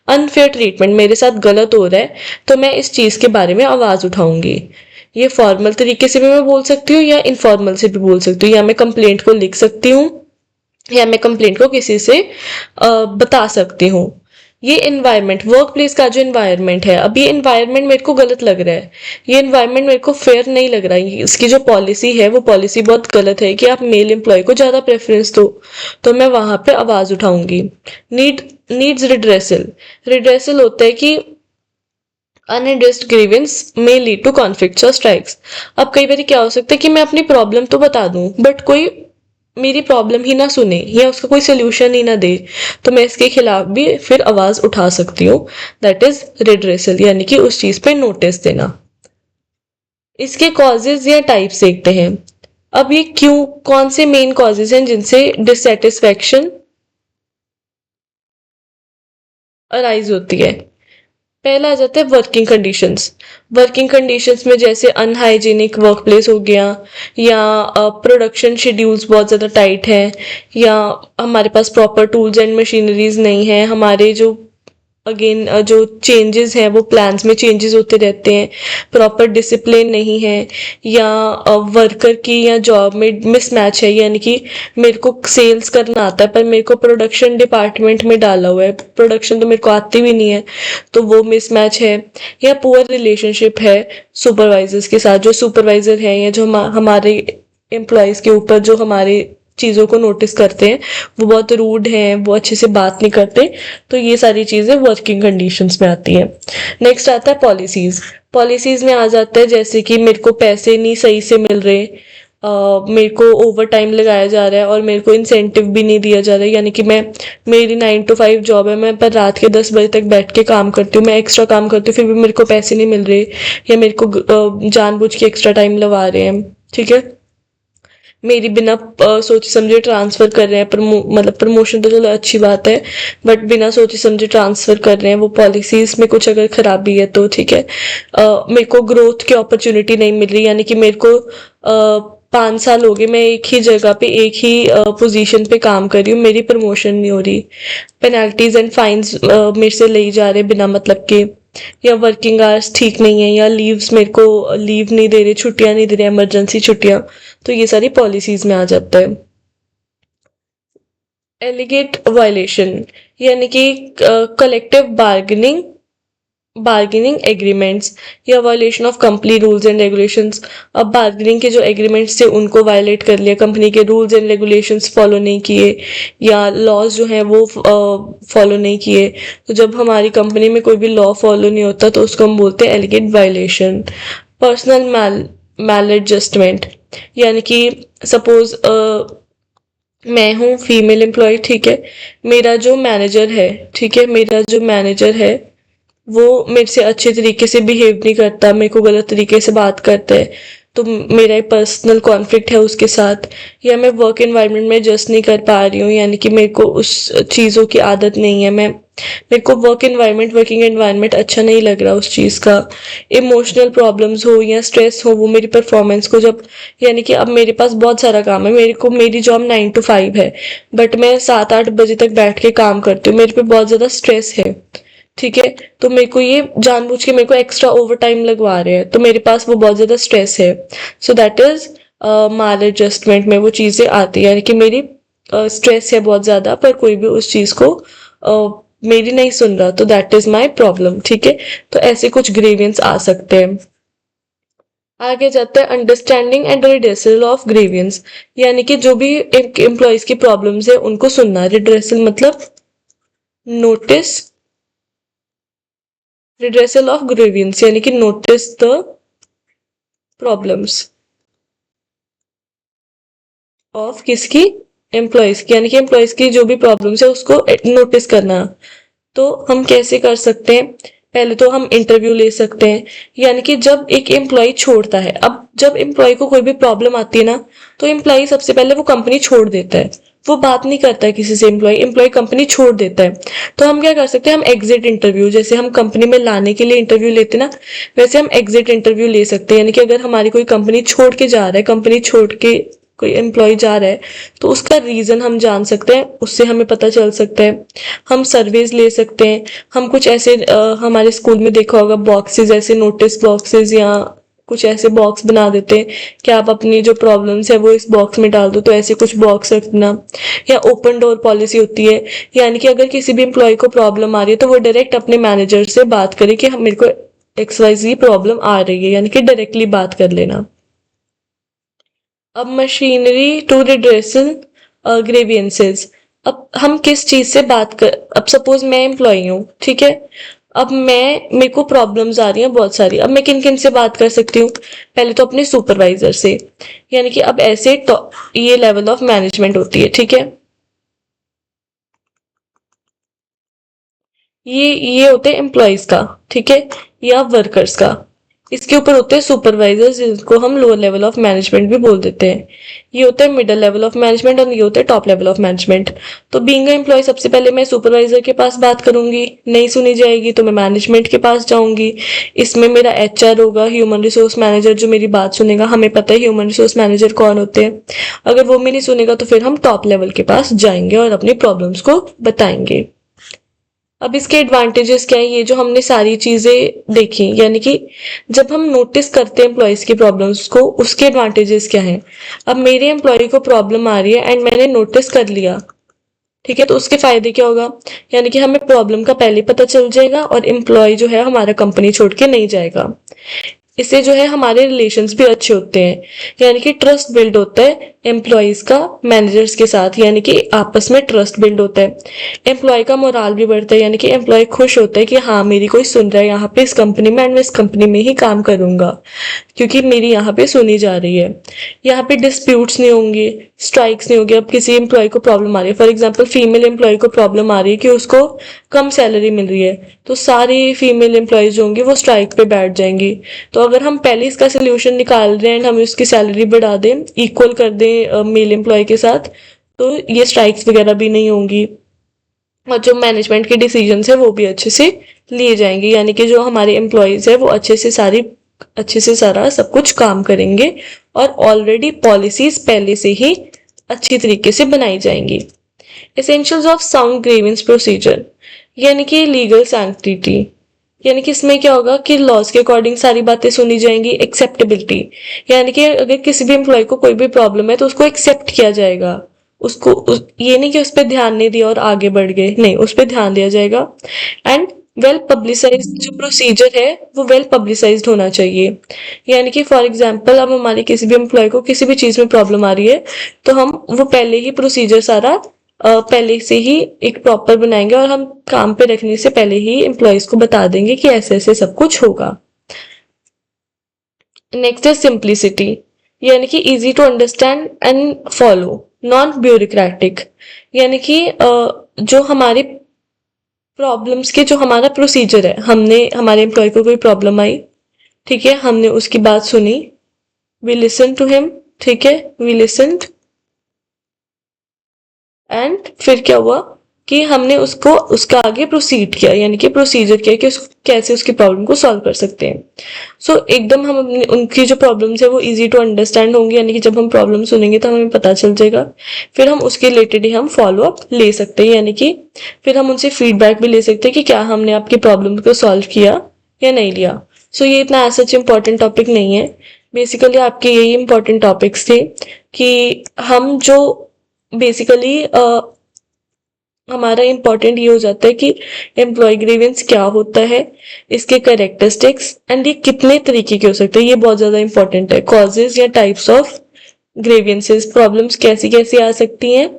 अनफेयर ट्रीटमेंट मेरे साथ गलत हो रहा है, तो मैं इस चीज के बारे में आवाज उठाऊंगी। ये फॉर्मल तरीके से भी मैं बोल सकती हूँ या इनफॉर्मल से भी बोल सकती हूँ, या मैं कंप्लेंट को लिख सकती हूँ या मैं कंप्लेंट को किसी से बता सकती हूँ। ये एनवायरनमेंट, वर्क प्लेस का जो एनवायरनमेंट है, अब ये एनवायरनमेंट मेरे को गलत लग रहा है, ये एनवायरनमेंट मेरे को फेयर नहीं लग रहा है, इसकी जो पॉलिसी है वो पॉलिसी बहुत गलत है कि आप मेल एम्प्लॉय को ज्यादा प्रेफरेंस दो, तो मैं वहां पे आवाज उठाऊंगी। Needs redressal. रिड्रेसल होता है कि unaddressed grievance may lead to conflicts और स्ट्राइक्स। अब कई बार क्या हो सकता है कि मैं अपनी प्रॉब्लम तो बता दूं बट कोई मेरी प्रॉब्लम ही ना सुने या उसका कोई सोल्यूशन ही ना दे, तो मैं इसके खिलाफ भी फिर आवाज उठा सकती हूँ। दैट इज रिड्रेसल, यानी कि उस चीज पे नोटिस देना। इसके कॉजेज या टाइप्स देखते हैं। अब ये क्यों, कौन से मेन कॉजेज हैं जिनसे डिससेटिस्फैक्शन अराइज होती है? पहला आ जाता है वर्किंग कंडीशंस। वर्किंग कंडीशंस में जैसे अनहाइजीनिक वर्क प्लेस हो गया, या प्रोडक्शन शेड्यूल्स बहुत ज़्यादा टाइट है, या हमारे पास प्रॉपर टूल्स एंड मशीनरीज नहीं है, हमारे जो अगेन जो चेंजेस हैं वो प्लान्स में चेंजेस होते रहते हैं, प्रॉपर डिसिप्लिन नहीं है, या वर्कर की या जॉब में मिसमैच है, यानी कि मेरे को सेल्स करना आता है पर मेरे को प्रोडक्शन डिपार्टमेंट में डाला हुआ है, प्रोडक्शन तो मेरे को आती भी नहीं है, तो वो मिसमैच है। या पुअर रिलेशनशिप है सुपरवाइजर्स के साथ, जो सुपरवाइजर है या जो हमारे एम्प्लॉयज के ऊपर जो हमारे चीज़ों को नोटिस करते हैं, वो बहुत रूड हैं, वो अच्छे से बात नहीं करते, तो ये सारी चीज़ें वर्किंग कंडीशंस में आती हैं। नेक्स्ट आता है पॉलिसीज़। पॉलिसीज़ में आ जाता है जैसे कि मेरे को पैसे नहीं सही से मिल रहे, मेरे को ओवर टाइम लगाया जा रहा है और मेरे को इंसेंटिव भी नहीं दिया जा रहा है, यानी कि मेरी 9 to 5 जॉब है, मैं पर रात के 10 बजे तक बैठ के काम करती हूँ, मैं एक्स्ट्रा काम करती हूँ, फिर भी मेरे को पैसे नहीं मिल रहे, या मेरे को जानबूझ के एक्स्ट्रा टाइम लगा रहे हैं, ठीक है। मेरी बिना सोचे समझे ट्रांसफर कर रहे हैं, मतलब प्रमोशन तो चलो अच्छी बात है, बट बिना सोचे समझे ट्रांसफर कर रहे हैं, वो पॉलिसीज में कुछ अगर खराबी है तो ठीक है। मेरे को ग्रोथ की अपॉर्चुनिटी नहीं मिल रही, यानी कि मेरे को 5 साल हो गए मैं एक ही जगह पे एक ही पोजीशन पे काम कर रही हूँ, मेरी प्रमोशन नहीं हो रही। पेनल्टीज एंड फाइन्स मेरे से ले जा रहे बिना मतलब के, या वर्किंग आवर्स ठीक नहीं है, या लीव्स मेरे को लीव नहीं दे रहे, छुट्टियां नहीं दे रहे, इमरजेंसी छुट्टियां, तो ये सारी पॉलिसीज में आ जाता है। एलिगेट वायलेशन, यानी कि कलेक्टिव बार्गेनिंग एग्रीमेंट्स या violation of company rules and regulations. अब बार्गेनिंग के जो एग्रीमेंट्स थे उनको वायलेट कर लिया, कंपनी के रूल्स एंड रेगुलेशंस फॉलो नहीं किए, या लॉज जो हैं वो फॉलो नहीं किए। तो जब हमारी कंपनी में कोई भी लॉ फॉलो नहीं होता तो उसको हम बोलते हैं एलिगेट वायलेशन। पर्सनल मैल एडजस्टमेंट, यानी कि सपोज मैं हूँ फीमेल एम्प्लॉय, ठीक है, मेरा जो मैनेजर है, ठीक है, मेरा जो मैनेजर है वो मेरे से अच्छे तरीके से बिहेव नहीं करता, मेरे को गलत तरीके से बात करता है, तो मेरा एक पर्सनल कॉन्फ्लिक्ट है उसके साथ, या मैं वर्क एनवायरनमेंट में एडजस्ट नहीं कर पा रही हूँ, यानी कि मेरे को उस चीज़ों की आदत नहीं है, मेरे को वर्किंग एनवायरनमेंट अच्छा नहीं लग रहा उस चीज़ का। इमोशनल प्रॉब्लम्स हो या स्ट्रेस हो, वो मेरी परफॉर्मेंस को जब, यानी कि अब मेरे पास बहुत सारा काम है, मेरी जॉब 9 to 5 है, बट मैं 7-8 बजे तक बैठ के काम करती हूँ, मेरे पे बहुत ज़्यादा स्ट्रेस है, ठीक है, तो मेरे को ये जानबूझ के मेरे को एक्स्ट्रा ओवर टाइम लगवा रहे हैं, तो मेरे पास वो बहुत ज़्यादा स्ट्रेस है, so that is mall adjustment में वो चीज़ें आती है, यानी कि मेरी स्ट्रेस है बहुत ज़्यादा, पर कोई भी उस चीज़ को मेरी नहीं सुन रहा, तो दैट इज माई प्रॉब्लम, ठीक है। तो ऐसे कुछ ग्रीवियंस आ सकते हैं। आगे जाते हैं understanding and redressal of grievance, यानी कि जो भी एम्प्लॉयज की प्रॉब्लम्स है उनको सुनना। रिड्रेसल मतलब नोटिस, रिड्रेसल ऑफ ग्रीवियंस यानी कि नोटिस द प्रॉब्लम्स ऑफ किसकी, एम्प्लॉयज की, यानी कि एम्प्लॉयज की जो भी प्रॉब्लम्स है उसको नोटिस करना। तो हम कैसे कर सकते हैं, पहले तो हम इंटरव्यू ले सकते हैं, यानी कि जब एक एम्प्लॉय छोड़ता है, अब जब एम्प्लॉय को कोई भी प्रॉब्लम आती है ना, तो एम्प्लॉय सबसे पहले वो कंपनी छोड़ देता है, वो बात नहीं करता है किसी से, एम्प्लॉय कंपनी छोड़ देता है। तो हम क्या कर सकते हैं, हम एग्जिट इंटरव्यू, जैसे हम कंपनी में लाने के लिए इंटरव्यू लेते ना, वैसे हम एग्जिट इंटरव्यू ले सकते हैं, यानी कि अगर हमारी कोई कंपनी छोड़ के जा रहा है, कंपनी छोड़ के कोई एम्प्लॉय जा रहा है, तो उसका रीजन हम जान सकते हैं, उससे हमें पता चल सकता है। हम सर्वेज ले सकते हैं, हम कुछ ऐसे हमारे स्कूल में देखा होगा बॉक्सेस, ऐसे नोटिस बॉक्सेस या कुछ ऐसे बॉक्स बना देते हैं कि आप अपनी जो प्रॉब्लम्स है वो इस बॉक्स में डाल दो, तो ऐसे कुछ बॉक्स रखना। या ओपन डोर पॉलिसी होती है, यानी कि अगर किसी भी एम्प्लॉय को प्रॉब्लम आ रही है तो वो डायरेक्ट अपने मैनेजर से बात करे कि मेरे को XYZ प्रॉब्लम आ रही है, यानी कि डायरेक्टली बात कर लेना। अब मशीनरी टू रिड्रेसल ग्रेवियंसेस, अब हम किस चीज से बात कर, अब सपोज मैं एम्प्लॉई हूँ, ठीक है, अब मेरे को प्रॉब्लम्स आ रही हैं बहुत सारी, अब मैं किन किन से बात कर सकती हूँ, पहले तो अपने सुपरवाइजर से, यानी कि अब ऐसे ये लेवल ऑफ मैनेजमेंट होती है, ठीक है, ये होते हैं एम्प्लॉयज का, ठीक है, या वर्कर्स का। इसके ऊपर होते हैं सुपरवाइजर्स, जिनको हम लोअर लेवल ऑफ मैनेजमेंट भी बोल देते हैं। ये होता है मिडिल लेवल ऑफ मैनेजमेंट और ये होता है टॉप लेवल ऑफ मैनेजमेंट। तो बीइंग एम्प्लॉय सबसे पहले मैं सुपरवाइजर के पास बात करूंगी, नहीं सुनी जाएगी तो मैं मैनेजमेंट के पास जाऊंगी। इसमें मेरा HR होगा, ह्यूमन रिसोर्स मैनेजर, जो मेरी बात सुनेगा। हमें पता है ह्यूमन रिसोर्स मैनेजर कौन होते हैं। अगर वो मेरी सुनेगा तो फिर हम टॉप लेवल के पास जाएंगे और अपनी प्रॉब्लम्स को बताएंगे। अब इसके एडवांटेजेस क्या है, ये जो हमने सारी चीजें देखी, यानी कि जब हम नोटिस करते हैं एम्प्लॉयज की प्रॉब्लम्स को, उसके एडवांटेजेस क्या हैं। अब मेरे एम्प्लॉय को प्रॉब्लम आ रही है एंड मैंने नोटिस कर लिया, ठीक है, तो उसके फायदे क्या होगा, यानी कि हमें प्रॉब्लम का पहले पता चल जाएगा और एम्प्लॉय जो है हमारा कंपनी छोड़ के नहीं जाएगा। इससे जो है हमारे रिलेशंस भी अच्छे होते हैं, यानी कि ट्रस्ट बिल्ड होता है एम्प्लॉयज का मैनेजर्स के साथ, यानी कि आपस में ट्रस्ट बिल्ड होता है। एम्प्लॉय का मोराल भी बढ़ता है, यानी कि एम्प्लॉय खुश होता है कि हाँ मेरी कोई सुन रहा है यहाँ पे इस कंपनी में, एंड मैं इस कंपनी में ही काम करूंगा क्योंकि मेरी यहाँ पे सुनी जा रही है। यहाँ पे डिस्प्यूट्स नहीं होंगे, स्ट्राइक्स नहीं होंगे। अब किसी एम्प्लॉय को प्रॉब्लम आ रही है, फॉर एग्जाम्पल फीमेल एम्प्लॉय को प्रॉब्लम आ रही है कि उसको कम सैलरी मिल रही है, तो सारी फीमेल एम्प्लॉयज जो होंगी वो स्ट्राइक पे बैठ जाएंगी। तो अगर हम पहले इसका सोल्यूशन निकाल रहे हैं एंड हम उसकी सैलरी बढ़ा दें, इक्वल कर दें मेल एम्प्लॉय के साथ, तो ये स्ट्राइक्स वगैरह भी नहीं होंगी और जो मैनेजमेंट के डिसीजन है वो भी अच्छे से लिए जाएंगे, यानी कि जो हमारे एम्प्लॉयज है वो अच्छे से सारा सब कुछ काम करेंगे और ऑलरेडी पॉलिसीज पहले से ही अच्छी तरीके से बनाई जाएंगी। Essentials of sound grievance procedure, यानी कि लीगल सैंक्टिटी, यानी कि इसमें क्या होगा कि लॉज के अकॉर्डिंग सारी बातें सुनी जाएंगी। एक्सेप्टेबिलिटी, यानी कि अगर किसी भी एम्प्लॉय को कोई भी प्रॉब्लम है तो उसको एक्सेप्ट किया जाएगा, ये नहीं कि उस पर ध्यान नहीं दिया और आगे बढ़ गए, नहीं, उस पर ध्यान दिया जाएगा। एंड वेल पब्लिसाइज, जो प्रोसीजर है वो वेल पब्लिसाइज्ड होना चाहिए, यानी कि फॉर एग्जांपल अब हमारे किसी भी एम्प्लॉय को किसी भी चीज में प्रॉब्लम आ रही है तो हम वो पहले ही प्रोसीजर सारा पहले से ही एक प्रॉपर बनाएंगे और हम काम पे रखने से पहले ही एम्प्लॉयज को बता देंगे कि ऐसे ऐसे सब कुछ होगा। नेक्स्ट है सिंप्लिसिटी, यानी कि easy to understand and follow, non bureaucratic, यानी कि जो हमारे प्रॉब्लम्स के जो हमारा प्रोसीजर है, हमने हमारे एम्प्लॉय को कोई प्रॉब्लम आई, ठीक है, हमने उसकी बात सुनी, वी लिसन टू हिम, ठीक है, वी लिसन, एंड फिर क्या हुआ कि हमने उसको उसका आगे प्रोसीड किया, यानी कि प्रोसीजर किया कि कैसे उसकी प्रॉब्लम को सॉल्व कर सकते हैं। एकदम हम उनकी जो प्रॉब्लम्स है वो इजी टू अंडरस्टैंड होंगी, यानी कि जब हम प्रॉब्लम सुनेंगे तो हमें पता चल जाएगा, फिर हम उसके रिलेटेड ही हम फॉलो अप ले सकते हैं, यानी कि फिर हम उनसे फीडबैक भी ले सकते हैं कि क्या हमने आपकी प्रॉब्लम को सॉल्व किया या नहीं लिया। ये इतना सच इम्पोर्टेंट टॉपिक नहीं है, बेसिकली आपके यही इम्पोर्टेंट टॉपिक्स थे कि हम जो बेसिकली हमारा इम्पोर्टेंट ये हो जाता है कि एम्प्लॉय ग्रीवेंस क्या होता है, इसके कैरेक्टरिस्टिक्स एंड ये कितने तरीके के हो सकते हैं, ये बहुत ज्यादा इम्पोर्टेंट है। कॉजेज या टाइप्स ऑफ ग्रीवेंसेस, प्रॉब्लम्स कैसी कैसी आ सकती हैं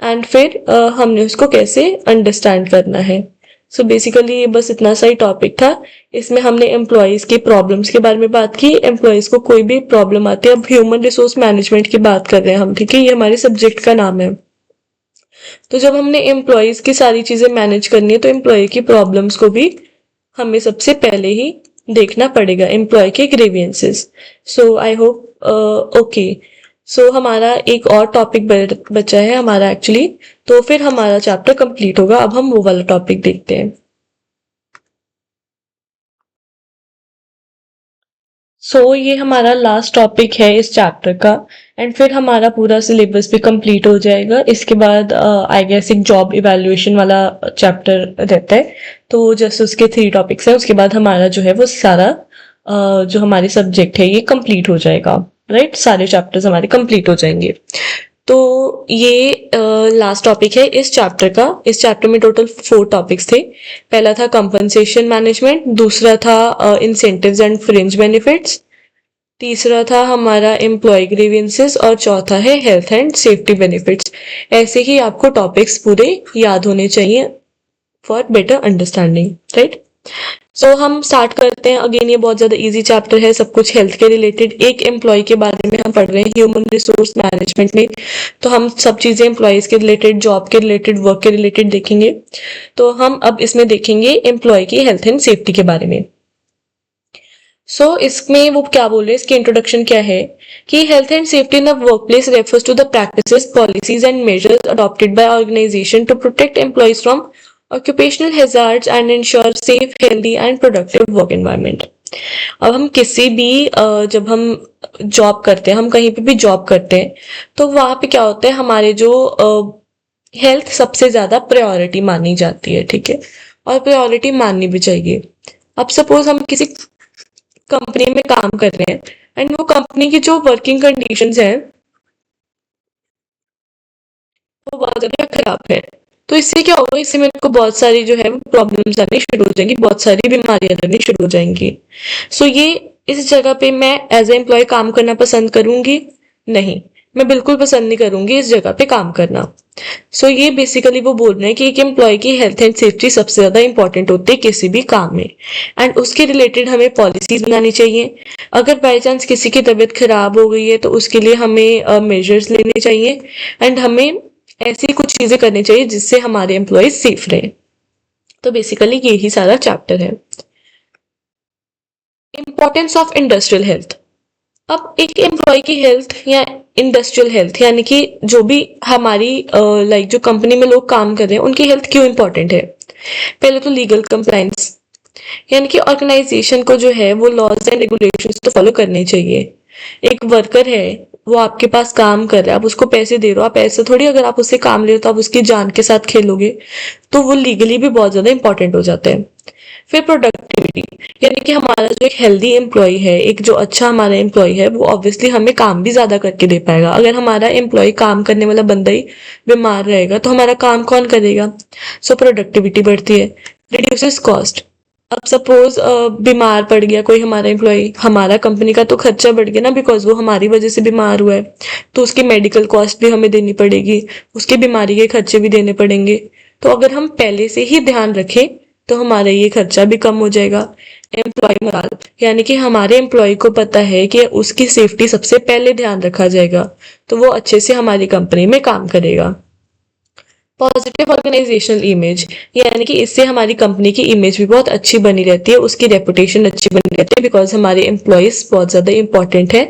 एंड फिर हमने उसको कैसे अंडरस्टैंड करना है। बेसिकली ये बस इतना सा ही टॉपिक था। इसमें हमने एम्प्लॉयज की प्रॉब्लम्स के बारे में बात की, एम्प्लॉयज को कोई भी प्रॉब्लम आती है, अब ह्यूमन रिसोर्स मैनेजमेंट की बात कर रहे हैं हम, ठीक है, ये हमारे सब्जेक्ट का नाम है। तो जब हमने एम्प्लॉयज की सारी चीजें मैनेज करनी है तो एम्प्लॉय की प्रॉब्लम्स को भी हमें सबसे पहले ही देखना पड़ेगा, एम्प्लॉय के ग्रीवियंसेस। I hope okay. हमारा एक और टॉपिक बचा है हमारा एक्चुअली, तो फिर हमारा चैप्टर कंप्लीट होगा। अब हम वो वाला टॉपिक देखते हैं। ये हमारा लास्ट टॉपिक है इस चैप्टर का, एंड फिर हमारा पूरा सिलेबस भी कंप्लीट हो जाएगा। इसके बाद आई गेस एक जॉब इवैल्यूएशन वाला चैप्टर रहता है, तो जैसे उसके 3 टॉपिक्स हैं, उसके बाद हमारा जो है वो सारा जो हमारे सब्जेक्ट है ये कंप्लीट हो जाएगा, राइट, सारे चैप्टर्स हमारे कंप्लीट हो जाएंगे। तो ये लास्ट टॉपिक है इस चैप्टर का। इस चैप्टर में टोटल 4 टॉपिक्स थे। पहला था कंपनसेशन मैनेजमेंट, दूसरा था इंसेंटिव्स एंड फ्रिंज बेनिफिट्स, तीसरा था हमारा एम्प्लॉय ग्रीवेंसेस और चौथा है हेल्थ एंड सेफ्टी बेनिफिट्स। ऐसे ही आपको टॉपिक्स पूरे याद होने चाहिए फॉर बेटर अंडरस्टैंडिंग, राइट। हम स्टार्ट करते हैं। अगेन ये बहुत ज्यादा इजी चैप्टर है, सब कुछ हेल्थ के रिलेटेड, एक एम्प्लॉय के बारे में हम पढ़ रहे हैं ह्यूमन रिसोर्स मैनेजमेंट में, तो हम सब चीजें एम्प्लॉयज के रिलेटेड, जॉब के रिलेटेड, वर्क के रिलेटेड देखेंगे। तो हम अब इसमें देखेंगे एम्प्लॉय की हेल्थ एंड सेफ्टी के बारे में। इसमें वो क्या बोल रहे हैं, इसकी इंट्रोडक्शन क्या है कि health and safety in the workplace refers to the practices, policies and measures adopted by organisation to protect employees from occupational hazards and ensure safe, healthy and productive work environment। अब हम किसी भी जब हम job करते हैं, हम कहीं पे भी जॉब करते हैं, तो वहां पे क्या होता है, हमारे जो हेल्थ सबसे ज्यादा प्रायोरिटी मानी जाती है, ठीक है, और प्रायोरिटी माननी भी चाहिए। अब सपोज हम किसी कंपनी में काम कर रहे हैं एंड वो कंपनी की जो वर्किंग कंडीशंस हैं वो बहुत ज्यादा खराब है, तो इससे क्या होगा, इससे मेरे को बहुत सारी जो है प्रॉब्लम्स आनी शुरू हो जाएंगी, बहुत सारी बीमारियां लगनी शुरू हो जाएंगी। ये इस जगह पे मैं एज ए एम्प्लॉय काम करना पसंद करूंगी? नहीं, मैं बिल्कुल पसंद नहीं करूंगी इस जगह पे काम करना। सो ये बेसिकली वो बोल रहे हैं कि एक एम्प्लॉय की हेल्थ एंड सेफ्टी सबसे ज्यादा इंपॉर्टेंट होती है किसी भी काम में, एंड उसके रिलेटेड हमें पॉलिसीज बनानी चाहिए। अगर बाई चांस किसी की तबीयत खराब हो गई है तो उसके लिए हमें मेजर्स लेने चाहिए, एंड हमें ऐसी कुछ चीजें करनी चाहिए जिससे हमारे एम्प्लॉयज सेफ रहे। तो बेसिकली यही सारा चैप्टर है। Importance of industrial health. अब एक एम्प्लॉय की हेल्थ या इंडस्ट्रियल हेल्थ यानी कि जो भी हमारी लाइक जो कंपनी में लोग काम कर रहे हैं उनकी हेल्थ क्यों इंपॉर्टेंट है? पहले तो लीगल कंप्लायंस, यानी कि ऑर्गेनाइजेशन को जो है वो लॉज एंड रेगुलेशंस तो फॉलो करने चाहिए। एक वर्कर है, वो आपके पास काम कर रहा है, आप उसको पैसे दे रहे हो, आप ऐसे थोड़ी अगर आप उससे काम ले रहे हो तो आप उसकी जान के साथ खेलोगे। तो वो लीगली भी बहुत ज्यादा इंपॉर्टेंट हो जाता है। फिर प्रोडक्टिविटी, यानी कि हमारा जो एक हेल्दी एम्प्लॉय है, एक जो अच्छा हमारा एम्प्लॉय है, वो ऑब्वियसली हमें काम भी ज्यादा करके दे पाएगा। अगर हमारा एम्प्लॉय काम करने वाला बंदा ही बीमार रहेगा तो हमारा काम कौन करेगा? सो प्रोडक्टिविटी बढ़ती है। Reduces cost. अब सपोज बीमार पड़ गया कोई हमारा एम्प्लॉय, हमारा कंपनी का तो खर्चा बढ़ गया ना, बिकॉज वो हमारी वजह से बीमार हुआ है। तो उसकी मेडिकल कॉस्ट भी हमें देनी पड़ेगी, उसकी बीमारी के खर्चे भी देने पड़ेंगे। तो अगर हम पहले से ही ध्यान रखें तो हमारा ये खर्चा भी कम हो जाएगा। एम्प्लॉय मोराल, यानी कि हमारे एम्प्लॉय को पता है कि उसकी सेफ्टी सबसे पहले ध्यान रखा जाएगा, तो वो अच्छे से हमारी कंपनी में काम करेगा। पॉजिटिव ऑर्गेनाइजेशनल इमेज, यानी कि इससे हमारी कंपनी की इमेज भी बहुत अच्छी बनी रहती है, उसकी रेपुटेशन अच्छी बनी रहती है, बिकॉज हमारे एम्प्लॉयज बहुत ज्यादा इंपॉर्टेंट है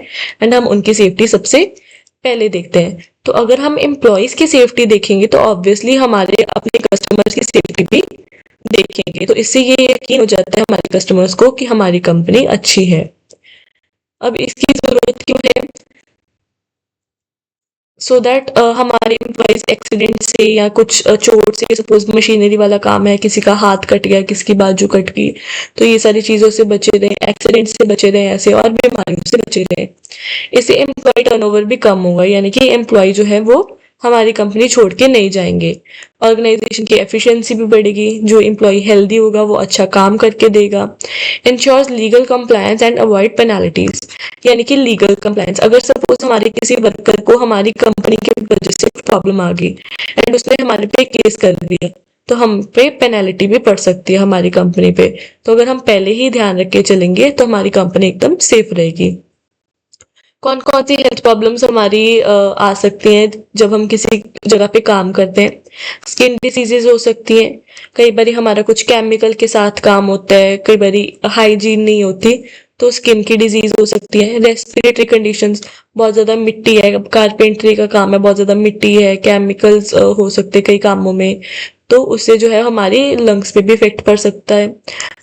एंड हम उनकी सेफ्टी सबसे पहले देखते हैं। तो अगर हम एम्प्लॉयज की सेफ्टी देखेंगे तो ऑब्वियसली हमारे अपने कस्टमर्स की सेफ्टी भी देखेंगे, तो इससे ये यकीन हो जाता है हमारे कस्टमर्स को कि हमारी कंपनी अच्छी है। अब इसकी जरूरत क्यों है? सो दैट हमारे एम्प्लॉयज एक्सीडेंट से या कुछ चोट से, सपोज मशीनरी वाला काम है, किसी का हाथ कट गया, किसी की बाजू कट गई, तो ये सारी चीजों से बचे रहें, एक्सीडेंट से बचे रहें ऐसे, और बीमारियों से बचे रहें। इससे एम्प्लॉय टर्नओवर भी कम होगा, यानी कि एम्प्लॉय जो है वो हमारी कंपनी छोड़ के नहीं जाएंगे। ऑर्गेनाइजेशन की एफिशिएंसी भी बढ़ेगी, जो एम्प्लॉय हेल्दी होगा वो अच्छा काम करके देगा। Ensures legal compliance and avoid penalties, यानी कि लीगल कंप्लायंस, अगर सपोज हमारे किसी वर्कर को हमारी कंपनी की वजह से प्रॉब्लम आ गई एंड उसने हमारे पे केस कर दिया, तो हम पे पेनल्टी भी पड़ सकती है हमारी कंपनी पे। तो अगर हम पहले ही ध्यान रख के चलेंगे तो हमारी कंपनी एकदम सेफ रहेगी। कौन कौन सी हेल्थ प्रॉब्लम्स हमारी आ सकती हैं जब हम किसी जगह पे काम करते हैं? स्किन डिसीजेज हो सकती हैं, कई बार हमारा कुछ केमिकल के साथ काम होता है, कई बार हाइजीन नहीं होती, तो स्किन की डिजीज हो सकती है। रेस्पिरेटरी कंडीशंस, बहुत ज्यादा मिट्टी है, कारपेंटरी का काम है, बहुत ज्यादा मिट्टी है, केमिकल्स हो सकते हैं कई कामों में, तो उससे जो है हमारी लंग्स पे भी इफेक्ट पड़ सकता है।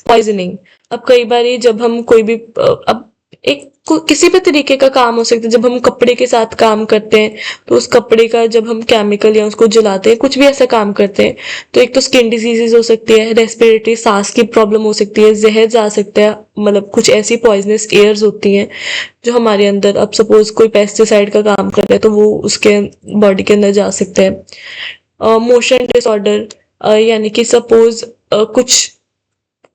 पॉइजनिंग, अब कई बार जब हम कोई भी अब एक किसी भी तरीके का काम हो सकता है, जब हम कपड़े के साथ काम करते हैं तो उस कपड़े का जब हम केमिकल या उसको जलाते हैं, कुछ भी ऐसा काम करते हैं, तो एक तो स्किन डिजीजेस हो सकती है, रेस्पिरेटरी सांस की प्रॉब्लम हो सकती है, जहर जा सकता है, मतलब कुछ ऐसी पॉइजनस एयर्स होती हैं जो हमारे अंदर, अब सपोज कोई पेस्टिसाइड का काम कर रहा है तो वो उसके बॉडी के अंदर जा सकता है। मोशन डिसऑर्डर, यानी कि सपोज कुछ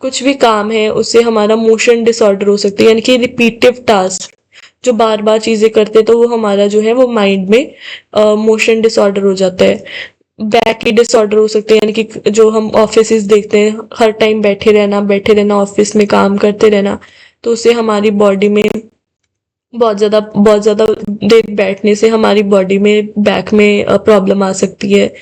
कुछ भी काम है उससे हमारा मोशन डिसऑर्डर हो सकती है, यानी कि रिपीटिव टास्क जो बार बार चीजें करते हैं तो वो हमारा जो है वो माइंड में मोशन डिसऑर्डर हो जाता है। बैक की डिसऑर्डर हो सकते हैं, यानी कि जो हम ऑफिस देखते हैं, हर टाइम बैठे रहना ऑफिस में काम करते रहना, तो उससे हमारी बॉडी में बहुत ज्यादा देर बैठने से हमारी बॉडी में बैक में प्रॉब्लम आ सकती है।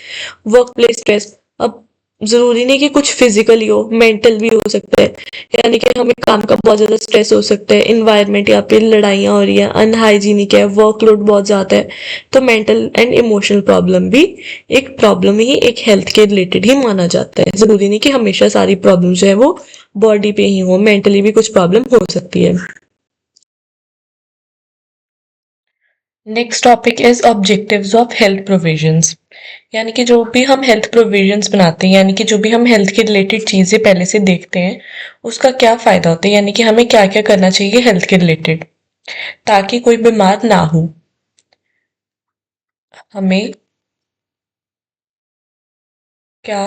वर्क प्लेस स्ट्रेस, अब जरूरी नहीं कि कुछ फिजिकली हो, मेंटल भी हो सकता है, यानी कि हमें काम का बहुत ज्यादा स्ट्रेस हो सकता है, इन्वायरमेंट या फिर लड़ाइयाँ हो रही है, अनहाइजीनिक है, वर्कलोड बहुत ज्यादा है, तो मेंटल एंड इमोशनल प्रॉब्लम भी एक प्रॉब्लम ही, एक हेल्थ के रिलेटेड ही माना जाता है। जरूरी नहीं कि हमेशा सारी प्रॉब्लम जो है वो बॉडी पे ही हो, मेंटली भी कुछ प्रॉब्लम हो सकती है। Next topic is objectives of health provisions, यानी कि जो भी हम हेल्थ प्रोविजंस बनाते हैं, यानी कि जो भी हम हेल्थ के रिलेटेड चीजें पहले से देखते हैं, उसका क्या फायदा होता है, यानी कि हमें क्या क्या करना चाहिए हेल्थ के रिलेटेड ताकि कोई बीमार ना हो। हमें क्या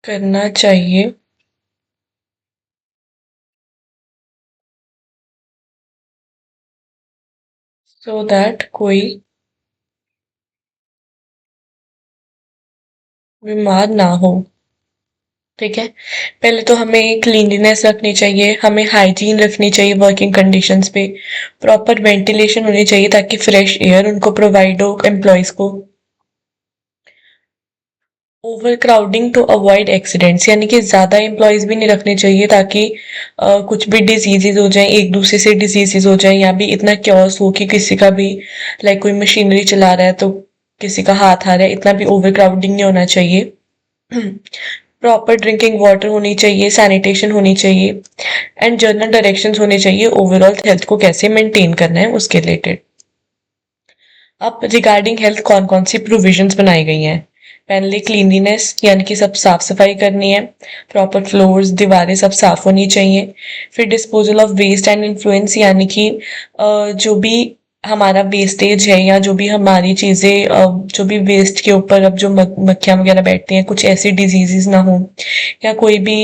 करना चाहिए सो दैट कोई बीमार ना हो। ठीक है, पहले तो हमें क्लीनलीनेस रखनी चाहिए, हमें हाइजीन रखनी चाहिए वर्किंग कंडीशंस पे, प्रॉपर वेंटिलेशन होनी चाहिए ताकि फ्रेश एयर उनको प्रोवाइड हो एम्प्लॉयज को। Overcrowding to avoid accidents, यानी कि ज्यादा एम्प्लॉयज भी नहीं रखने चाहिए ताकि कुछ भी डिजीजेज हो जाए, एक दूसरे से डिजीजेज हो जाए, या भी इतना क्योस हो कि किसी का भी लाइक कोई मशीनरी चला रहा है तो किसी का हाथ आ रहा है, इतना भी ओवर क्राउडिंग नहीं होना चाहिए। प्रॉपर ड्रिंकिंग वाटर होनी चाहिए, सैनिटेशन होनी चाहिए, एंड जनरल डायरेक्शंस होने चाहिए ओवरऑल हेल्थ को कैसे मेंटेन करना है उसके रिलेटेड। अब रिगार्डिंग हेल्थ कौन कौन सी प्रोविजंस बनाई गई हैं। पहले क्लीनलीनेस, यानी कि सब साफ सफाई करनी है, प्रॉपर फ्लोर्स दीवारें सब साफ होनी चाहिए। फिर disposal of waste and influence, यानी कि जो भी हमारा वेस्टेज है या जो भी हमारी चीजें जो भी वेस्ट के ऊपर अब जो मक्खियां वगैरह बैठती हैं, कुछ ऐसी डिजीजेस ना हो, या कोई भी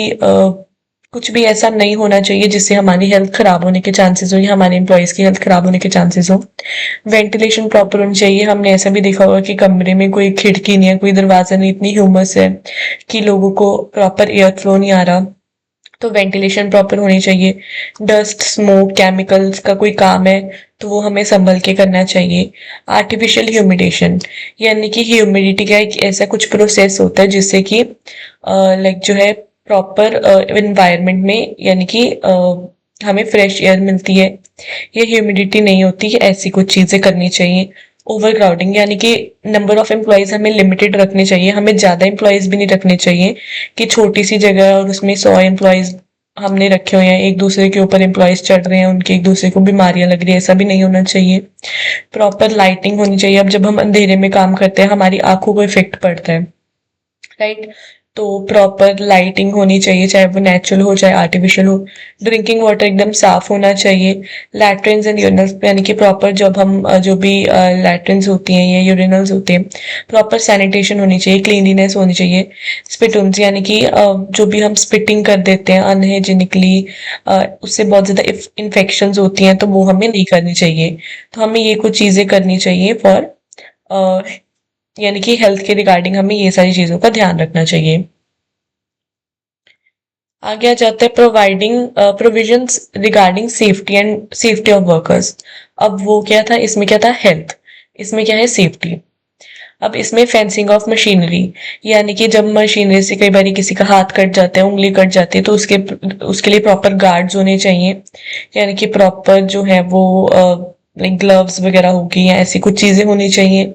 कुछ भी ऐसा नहीं होना चाहिए जिससे हमारी हेल्थ खराब होने के चांसेस हो या हमारे एम्प्लॉयज की हेल्थ खराब होने के चांसेस हो। वेंटिलेशन प्रॉपर होनी चाहिए, हमने ऐसा भी देखा होगा कि कमरे में कोई खिड़की नहीं है, कोई दरवाजा नहीं, इतनी ह्यूमस है कि लोगों को प्रॉपर एयर फ्लो नहीं आ रहा, तो वेंटिलेशन प्रॉपर होनी चाहिए। डस्ट स्मोक केमिकल्स का कोई काम है तो वो हमें संभल के करना चाहिए। आर्टिफिशियल ह्यूमिडेशन, यानी कि ह्यूमिडिटी का एक ऐसा कुछ प्रोसेस होता है जिससे कि लाइक जो है प्रॉपर इन्वायरमेंट में, यानी कि हमें फ्रेश एयर मिलती है। ये ह्यूमिडिटी नहीं होती, ऐसी कुछ चीजें करनी चाहिए। ओवर क्राउडिंग, यानी कि नंबर ऑफ एम्प्लॉयज हमें लिमिटेड रखने चाहिए, हमें ज्यादा एम्प्लॉयज भी नहीं रखने चाहिए कि छोटी सी जगह और उसमें 100 एम्प्लॉयज हमने रखे हुए हैं, एक दूसरे के ऊपर एम्प्लॉयज चढ़ रहे हैं, उनके एक दूसरे को बीमारियां लग रही है, ऐसा भी नहीं होना चाहिए। प्रॉपर लाइटिंग होनी चाहिए, अब जब हम अंधेरे में काम करते हैं हमारी आंखों को इफेक्ट पड़ता है, राइट। तो प्रॉपर लाइटिंग होनी चाहिए, चाहे वो नेचुरल हो चाहे आर्टिफिशियल हो। ड्रिंकिंग वाटर एकदम साफ होना चाहिए। लैट्रिन्स एंड यूरिनल्स, यानी कि प्रॉपर जब हम जो भी लैट्रिन्स होती हैं या यूरिनल्स होते हैं, प्रॉपर सैनिटेशन होनी चाहिए, क्लीनलीनेस होनी चाहिए। स्पिटून्स, यानी कि जो भी हम स्पिटिंग कर देते हैं अनहाइजीनिकली, उससे बहुत ज्यादा इन्फेक्शंस होती हैं, तो वो हमें नहीं करनी चाहिए। तो हमें ये कुछ चीजें करनी चाहिए फॉर, यानी कि हेल्थ के रिगार्डिंग हमें ये सारी चीजों का ध्यान रखना चाहिए। आगे आ जाता है providing provisions regarding safety and safety of workers. अब वो क्या था, इसमें क्या था, हेल्थ, इसमें क्या है, सेफ्टी। अब इसमें फेंसिंग ऑफ मशीनरी, यानी कि जब मशीनरी से कई बार किसी का हाथ कट जाता है, उंगली कट जाती है, तो उसके उसके लिए प्रॉपर गार्ड्स होने चाहिए, यानी कि प्रॉपर जो है वो लाइक ग्लव्स वगैरह होगी या ऐसी कुछ चीजें होनी चाहिए।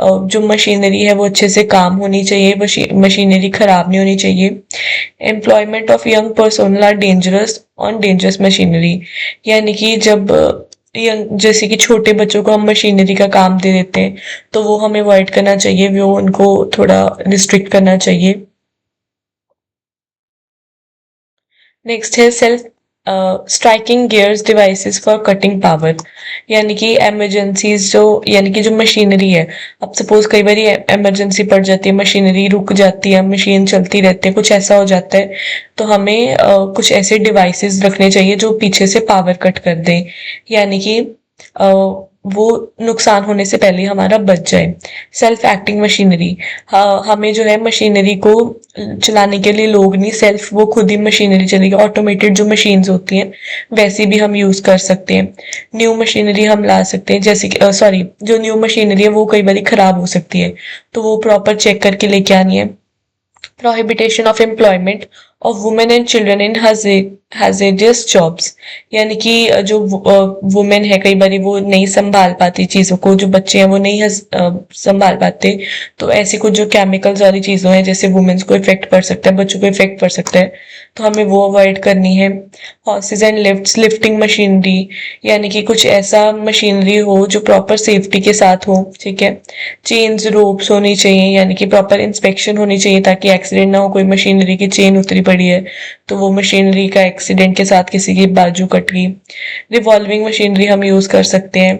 जो मशीनरी है वो अच्छे से काम होनी चाहिए, मशीनरी खराब नहीं होनी चाहिए। Employment of young personal are dangerous on dangerous machinery, यानी कि जब यंग जैसे कि छोटे बच्चों को हम मशीनरी का काम दे देते हैं तो वो हमें अवॉइड करना चाहिए, वो उनको थोड़ा रिस्ट्रिक्ट करना चाहिए। नेक्स्ट है self striking gears devices for cutting power, यानी कि इमरजेंसीज जो, यानी कि जो मशीनरी है, अब सपोज कई बार इमरजेंसी पड़ जाती है, मशीनरी रुक जाती है, मशीन चलती रहती है, कुछ ऐसा हो जाता है, तो हमें कुछ ऐसे डिवाइसेस रखने चाहिए जो पीछे से पावर कट कर दें, यानी कि वो नुकसान होने से पहले हमारा बच जाए। सेल्फ एक्टिंग मशीनरी, हाँ, हमें जो है मशीनरी को चलाने के लिए लोग नहीं, सेल्फ वो खुद ही मशीनरी चलेगी, ऑटोमेटेड जो मशीन्स होती हैं वैसी भी हम यूज कर सकते हैं। न्यू मशीनरी हम ला सकते हैं, जैसे कि सॉरी, जो न्यू मशीनरी है वो कई बार खराब हो सकती है, तो वो प्रॉपर चेक करके लेके आनी है। prohibition of employment of women and children in hazardous jobs, यानी कि जो वुमेन है कई बार वो नहीं संभाल पाती चीजों को, जो बच्चे हैं वो नहीं संभाल पाते, तो ऐसी कुछ जो केमिकल्स वाली चीजों है जैसे वुमेन्स को इफेक्ट पड़ सकता है, बच्चों को इफेक्ट पड़ सकता है, तो हमें वो अवॉइड करनी है। Horses and lifts, lifting machinery, यानी कि कुछ ऐसा मशीनरी हो जो प्रॉपर सेफ्टी के साथ हो, ठीक है। चेन्स रोप्स होनी चाहिए, यानी कि प्रॉपर इंस्पेक्शन होनी चाहिए ताकि एक्सीडेंट ना हो, कोई मशीनरी की चेन उतरी पड़ी है तो वो मशीनरी का एक्सीडेंट के साथ किसी की बाजू कट गई। रिवॉल्विंग मशीनरी हम यूज कर सकते हैं,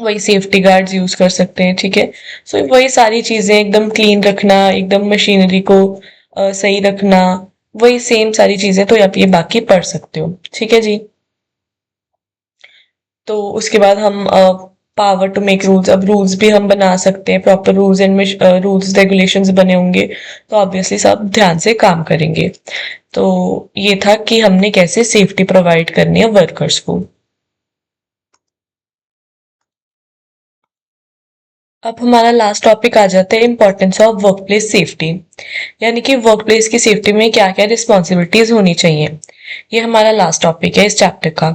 वही सेफ्टी गार्ड्स यूज कर सकते हैं, ठीक है। सो वही सारी चीजें, एकदम क्लीन रखना, एकदम मशीनरी को सही रखना, वही सेम सारी चीजें तो आप ये बाकी पढ़ सकते हो, ठीक है जी। तो उसके बाद हम पावर टू मेक रूल्स, अब रूल्स भी हम बना सकते हैं, proper rules and rules regulations बने होंगे तो ऑब्वियसली सब ध्यान से काम करेंगे। तो ये था कि हमने कैसे सेफ्टी प्रोवाइड करनी है वर्कर्स को। अब हमारा लास्ट टॉपिक आ जाता है इम्पोर्टेंस ऑफ वर्कप्लेस सेफ्टी, यानी कि वर्कप्लेस की सेफ्टी में क्या क्या रिस्पॉन्सिबिलिटीज होनी चाहिए। ये हमारा लास्ट टॉपिक है इस चैप्टर का।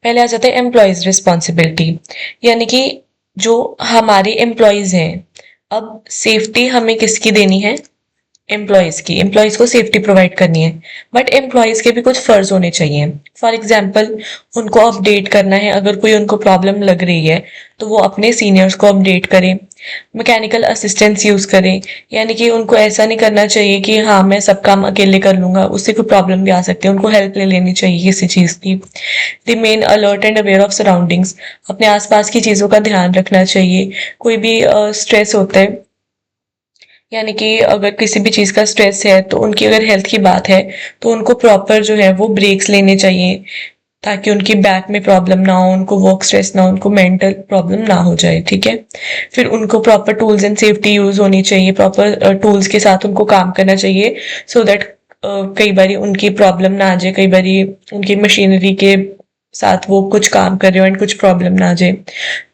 पहले आ जाता है एम्प्लॉयज रिस्पॉन्सिबिलिटी, यानी कि जो हमारे एम्प्लॉयज हैं, अब सेफ्टी हमें किसकी देनी है, एम्प्लॉयज को सेफ्टी प्रोवाइड करनी है, बट एम्प्लॉयज के भी कुछ फर्ज होने चाहिए। फॉर एग्जाम्पल, उनको अपडेट करना है, अगर कोई उनको प्रॉब्लम लग रही है तो वो अपने सीनियर्स को अपडेट करें, मैकेनिकल असिस्टेंस यूज करें, यानी कि उनको ऐसा नहीं करना चाहिए कि हाँ मैं सब काम अकेले कर लूंगा, उससे कोई प्रॉब्लम भी आ सकती है, उनको हेल्प ले लेनी चाहिए किसी चीज की। Remain alert and aware of surroundings, अपने आसपास की चीजों का ध्यान रखना चाहिए। कोई भी स्ट्रेस होता है, यानी कि अगर किसी भी चीज का स्ट्रेस है तो उनकी अगर हेल्थ की बात है तो उनको प्रॉपर जो है वो ब्रेक्स लेने चाहिए, ताकि उनकी बैक में प्रॉब्लम ना हो, उनको वर्क स्ट्रेस ना हो, उनको मेंटल प्रॉब्लम ना हो जाए, ठीक है। फिर उनको proper tools and safety use होनी चाहिए, प्रॉपर टूल्स के साथ उनको काम करना चाहिए, सो दैट कई बारी उनकी प्रॉब्लम ना आ जाए, कई बारी उनकी मशीनरी के साथ वो कुछ काम कर रहे हो एंड कुछ प्रॉब्लम ना आ जाए।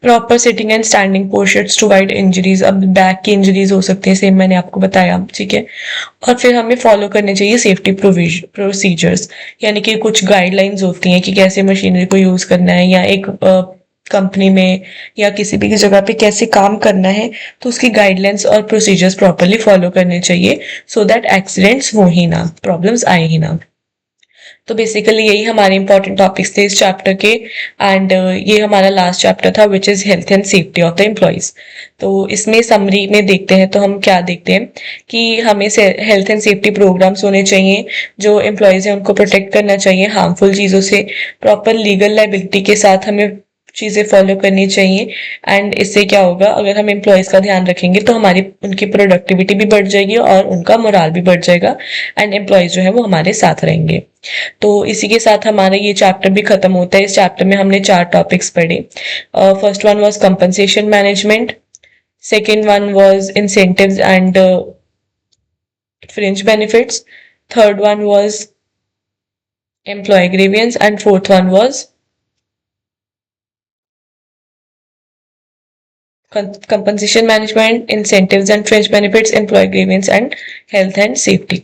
Proper sitting and standing postures to avoid injuries, अब बैक की इंजरीज हो सकती है, सेम मैंने आपको बताया, ठीक है। और फिर हमें फॉलो करने चाहिए सेफ्टी प्रोसीजर्स, यानी कि कुछ गाइडलाइंस होती हैं कि कैसे मशीनरी को यूज करना है, या एक कंपनी में या किसी भी जगह पे कैसे काम करना है, तो उसकी गाइडलाइंस और प्रोसीजर्स प्रॉपरली फॉलो करने चाहिए, सो दैट एक्सीडेंट्स हो ही ना, प्रॉब्लम्स आए ही ना। तो बेसिकली यही हमारे इंपॉर्टेंट टॉपिक्स थे इस चैप्टर के, एंड ये हमारा लास्ट चैप्टर था which is health and safety of the employees. तो इसमें समरी में देखते हैं तो हम क्या देखते हैं कि हमें हेल्थ एंड सेफ्टी प्रोग्राम्स होने चाहिए, जो एम्प्लॉयज हैं उनको प्रोटेक्ट करना चाहिए हार्मफुल चीज़ों से, प्रॉपर लीगल लाइबिलिटी के साथ हमें चीज़ें फॉलो करनी चाहिए। एंड इससे क्या होगा, अगर हम एम्प्लॉयज का ध्यान रखेंगे तो हमारी उनकी प्रोडक्टिविटी भी बढ़ जाएगी और उनका मोराल भी बढ़ जाएगा, एंड एम्प्लॉयज जो है वो हमारे साथ रहेंगे। तो इसी के साथ हमारा ये चैप्टर भी खत्म होता है। इस चैप्टर में हमने 4 टॉपिक्स पढ़े। First one was compensation management, second one was incentives and fringe benefits, third one was employ grievance, and fourth one was compensation management, incentives and fringe benefits, employee grievance and health and safety।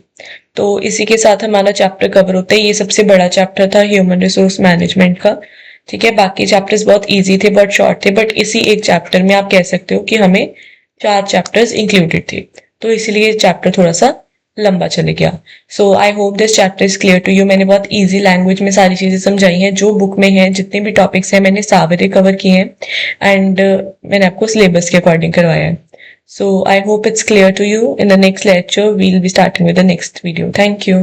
तो इसी के साथ हमारा chapter cover होता है। ये सबसे बड़ा चैप्टर था ह्यूमन रिसोर्स मैनेजमेंट का, ठीक है। बाकी चैप्टर्स बहुत इजी थे, बहुत शॉर्ट थे, बट इसी एक चैप्टर में आप कह सकते हो कि हमें 4 चैप्टर्स इंक्लूडेड थे, तो इसीलिए चैप्टर थोड़ा सा लंबा चले गया। So I hope this chapter is clear to you. मैंने बहुत इजी लैंग्वेज में सारी चीजें समझाई हैं, जो बुक में है, जितने भी टॉपिक्स हैं मैंने सारे कवर किए हैं, एंड मैंने आपको सिलेबस के अकॉर्डिंग करवाया है। So I hope it's clear to you. In the next lecture will be starting with the next video. Thank you.